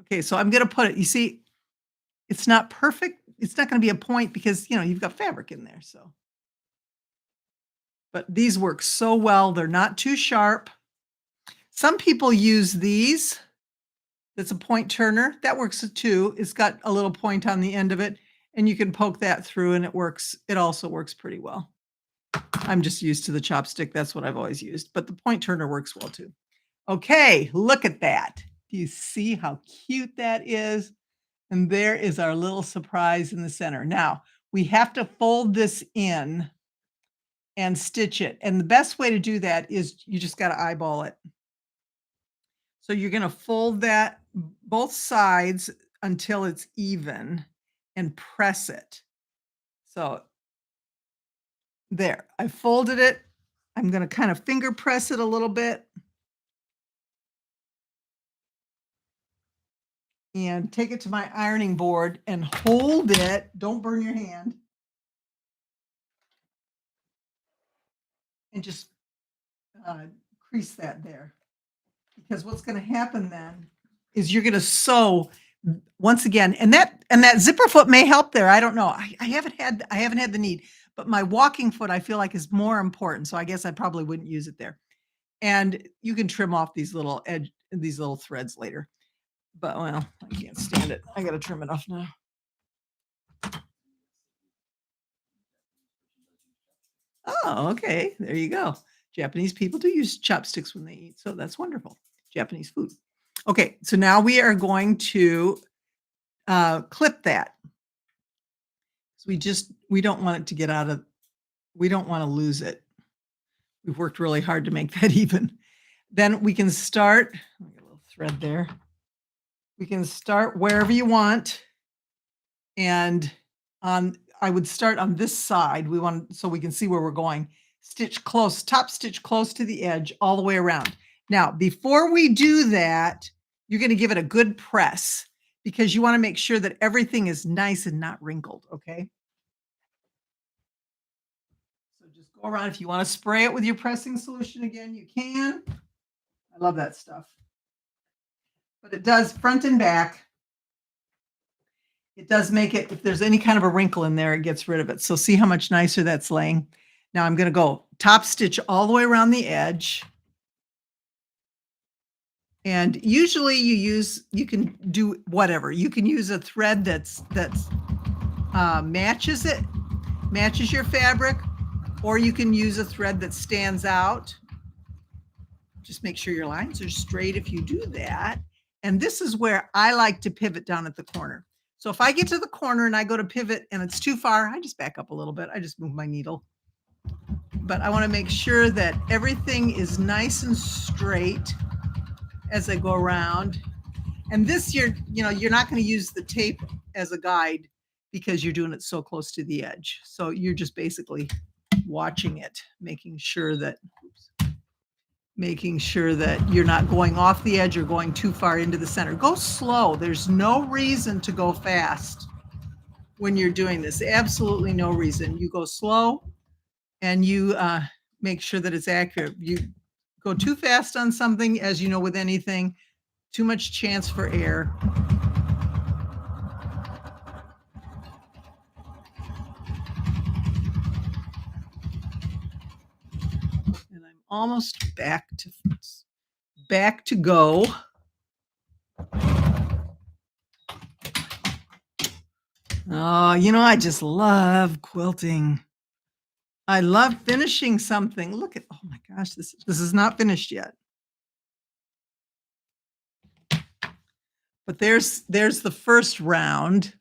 Okay, so I'm going to put it, you see, it's not perfect. It's not going to be a point because, you've got fabric in there. So, but these work so well. They're not too sharp. Some people use these. That's a point turner. That works too. It's got a little point on the end of it, and you can poke that through and it works. It also works pretty well. I'm just used to the chopstick. That's what I've always used, but the point turner works well too. Okay, look at that. Do you see how cute that is? And there is our little surprise in the center. Now, we have to fold this in and stitch it. And the best way to do that is you just got to eyeball it. So you're going to fold that both sides until it's even and press it. So there, I folded it. I'm going to kind of finger press it a little bit. And take it to my ironing board and hold it. Don't burn your hand. And just crease that there. Because what's going to happen then is you're going to sew once again. And that zipper foot may help there. I don't know. I haven't had the need, but my walking foot I feel like is more important. So I guess I probably wouldn't use it there. And you can trim off these little threads later. But well, I can't stand it. I got to trim it off now. Oh, okay. There you go. Japanese people do use chopsticks when they eat, so that's wonderful. Japanese food. Okay, so now we are going to clip that. So we don't want it to get out of we don't want to lose it. We've worked really hard to make that even. Then we can start, let me get a little thread there. We can start wherever you want. And I would start on this side. We want so we can see where we're going. Stitch close, top stitch close to the edge all the way around. Now, before we do that, you're going to give it a good press because you want to make sure that everything is nice and not wrinkled, okay? So just go around. If you want to spray it with your pressing solution again, you can. I love that stuff. But it does front and back. It does make it, if there's any kind of a wrinkle in there, it gets rid of it. So see how much nicer that's laying. Now I'm going to go top stitch all the way around the edge. And usually you can do whatever. You can use a thread that's matches your fabric, or you can use a thread that stands out. Just make sure your lines are straight if you do that. And this is where I like to pivot down at the corner. So if I get to the corner and I go to pivot and it's too far, I just back up a little bit. I just move my needle. But I want to make sure that everything is nice and straight as I go around. And this you're not going to use the tape as a guide because you're doing it so close to the edge. So you're just basically watching it, making sure that you're not going off the edge or going too far into the center. Go slow. There's no reason to go fast when you're doing this. Absolutely no reason. You go slow and you make sure that it's accurate. You go too fast on something, as you know, with anything, too much chance for error. And I'm almost back to go. Oh, I just love quilting. I love finishing something. Look at, oh my gosh, this is not finished yet. But there's the first round.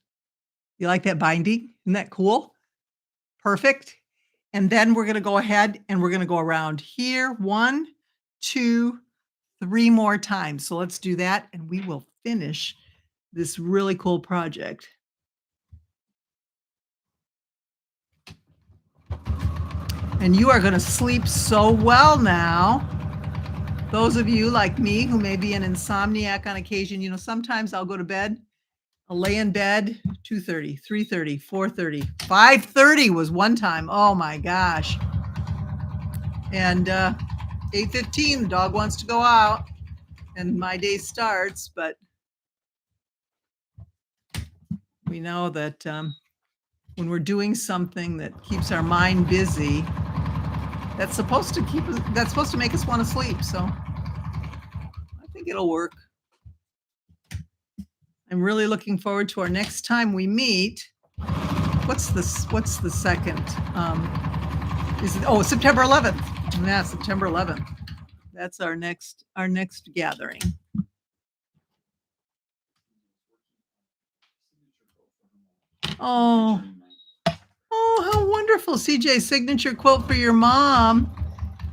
You like that binding? Isn't that cool? Perfect. And then we're going to go ahead and we're going to go around here 1, 2, 3 more times. So let's do that and we will finish this really cool project. And you are going to sleep so well now. Those of you like me who may be an insomniac on occasion, sometimes I'll go to bed. I'll lay in bed 2:30, 3:30, 4:30, 5:30 was one time. Oh my gosh. And 8:15, the dog wants to go out and my day starts, but we know that when we're doing something that keeps our mind busy, that's supposed to make us want to sleep. So I think it'll work. I'm really looking forward to our next time we meet. What's the second? September 11th. Yeah, September 11th. That's our next gathering. Oh, how wonderful. CJ, signature quilt for your mom.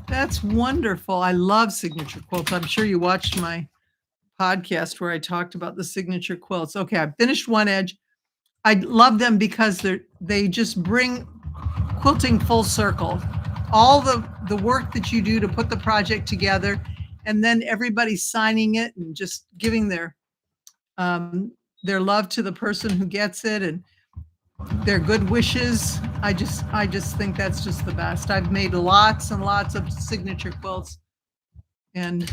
That's wonderful. I love signature quilts. I'm sure you watched my podcast where I talked about the signature quilts. Okay, I finished one edge. I love them because they just bring quilting full circle. All the work that you do to put the project together, and then everybody signing it and just giving their love to the person who gets it and their good wishes. I just think that's just the best. I've made lots and lots of signature quilts, and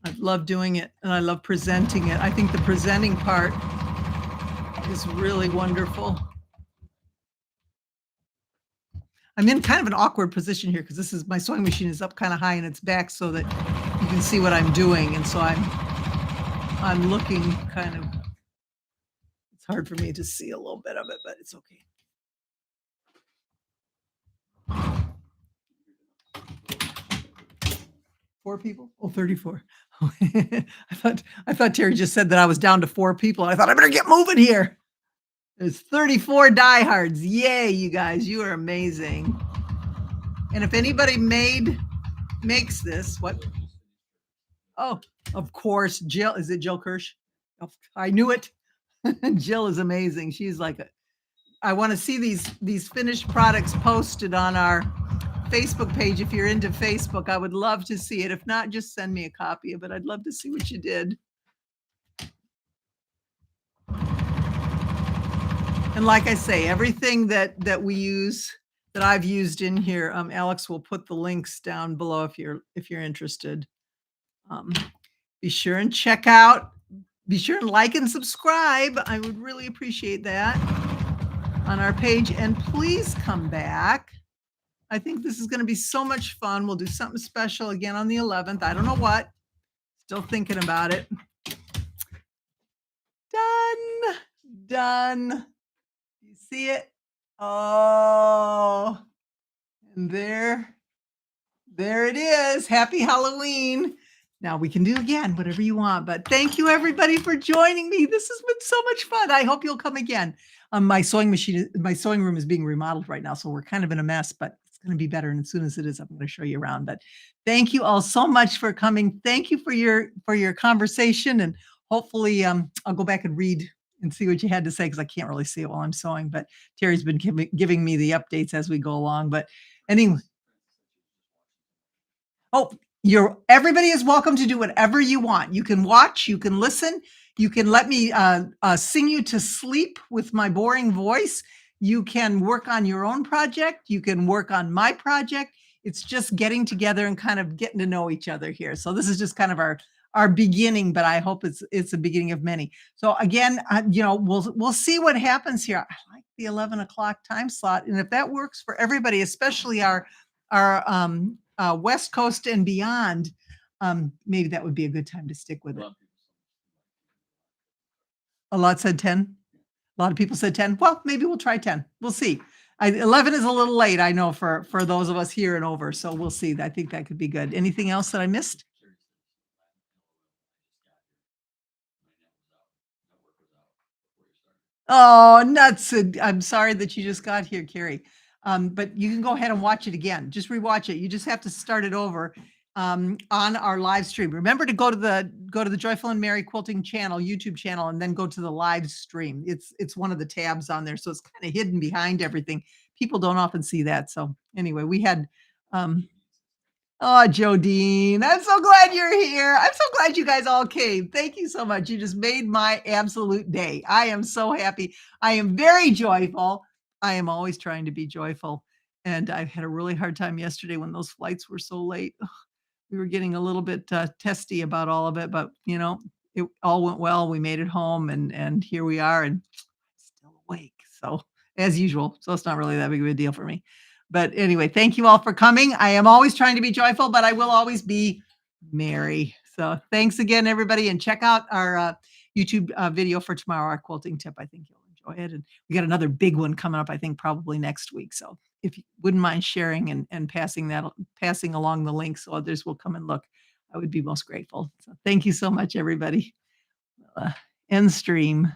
I love doing it, and I love presenting it. I think the presenting part is really wonderful. I'm in kind of an awkward position here because my sewing machine is up kind of high in its back so that you can see what I'm doing, and so I'm looking kind of. It's hard for me to see a little bit of it, but it's okay. 4 people? Oh, 34. I thought Terry just said that I was down to 4 people, and I thought, "I better get moving here." There's 34 diehards. Yay, you guys, you are amazing. And if anybody makes this, what? Oh, of course, Jill. Is it Jill Kirsch? Oh, I knew it. Jill is amazing. She's like a I wanna see these finished products posted on our Facebook page. If you're into Facebook, I would love to see it. If not, just send me a copy of it. I'd love to see what you did. And like I say, everything that we use, that I've used in here, Alex will put the links down below if you're interested. Um, be sure and check out be sure and like and subscribe. I would really appreciate that on our page, and please come back. I think this is gonna be so much fun. We'll do something special again on the 11th. I don't know what. Still thinking about it. Done. Done. You see it? Oh, and there it is. Happy Halloween. Now we can do again whatever you want, but thank you everybody for joining me. This has been so much fun. I hope you'll come again. My sewing room is being remodeled right now, so we're kind of in a mess, but it's going to be better. And as soon as it is, I'm going to show you around. But thank you all so much for coming. Thank you for your conversation, and hopefully I'll go back and read and see what you had to say because I can't really see it while I'm sewing. But Terry's been giving me the updates as we go along. But anyway. Oh, you're everybody is welcome to do whatever you want. You can watch, you can listen, you can let me sing you to sleep with my boring voice. You can work on your own project. You can work on my project. It's just getting together and kind of getting to know each other here. So this is just kind of our beginning, but I hope it's a beginning of many. So again, we'll see what happens here. I like the 11 o'clock time slot, and if that works for everybody, especially our West Coast and beyond, maybe that would be a good time to stick with it. A lot said 10. A lot of people said 10. Well, maybe we'll try 10. We'll see. 11 is a little late, I know, for those of us here and over. So we'll see. I think that could be good. Anything else that I missed? Oh, nuts. I'm sorry that you just got here, Carrie. But you can go ahead and watch it again. Just rewatch it. You just have to start it over on our live stream. Remember to go to the Joyful and Mary Quilting channel, YouTube channel, and then go to the live stream. It's one of the tabs on there, so it's kind of hidden behind everything. People don't often see that. So anyway, we had um, oh, Jodine, I'm so glad you're here. I'm so glad you guys all came. Thank you so much. You just made my absolute day. I am so happy. I am very joyful. I am always trying to be joyful. And I had a really hard time yesterday when those flights were so late. We were getting a little bit testy about all of it, but it all went well. We made it home, and here we are, and still awake. So as usual, so it's not really that big of a deal for me. But anyway, thank you all for coming. I am always trying to be joyful, but I will always be merry. So thanks again, everybody, and check out our YouTube video for tomorrow, our quilting tip. I think you'll enjoy it. And we got another big one coming up, I think probably next week. So if you wouldn't mind sharing and passing along the link so others will come and look, I would be most grateful. So thank you so much, everybody. Uh, End stream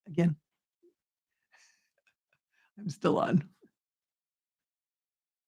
again. I'm still on.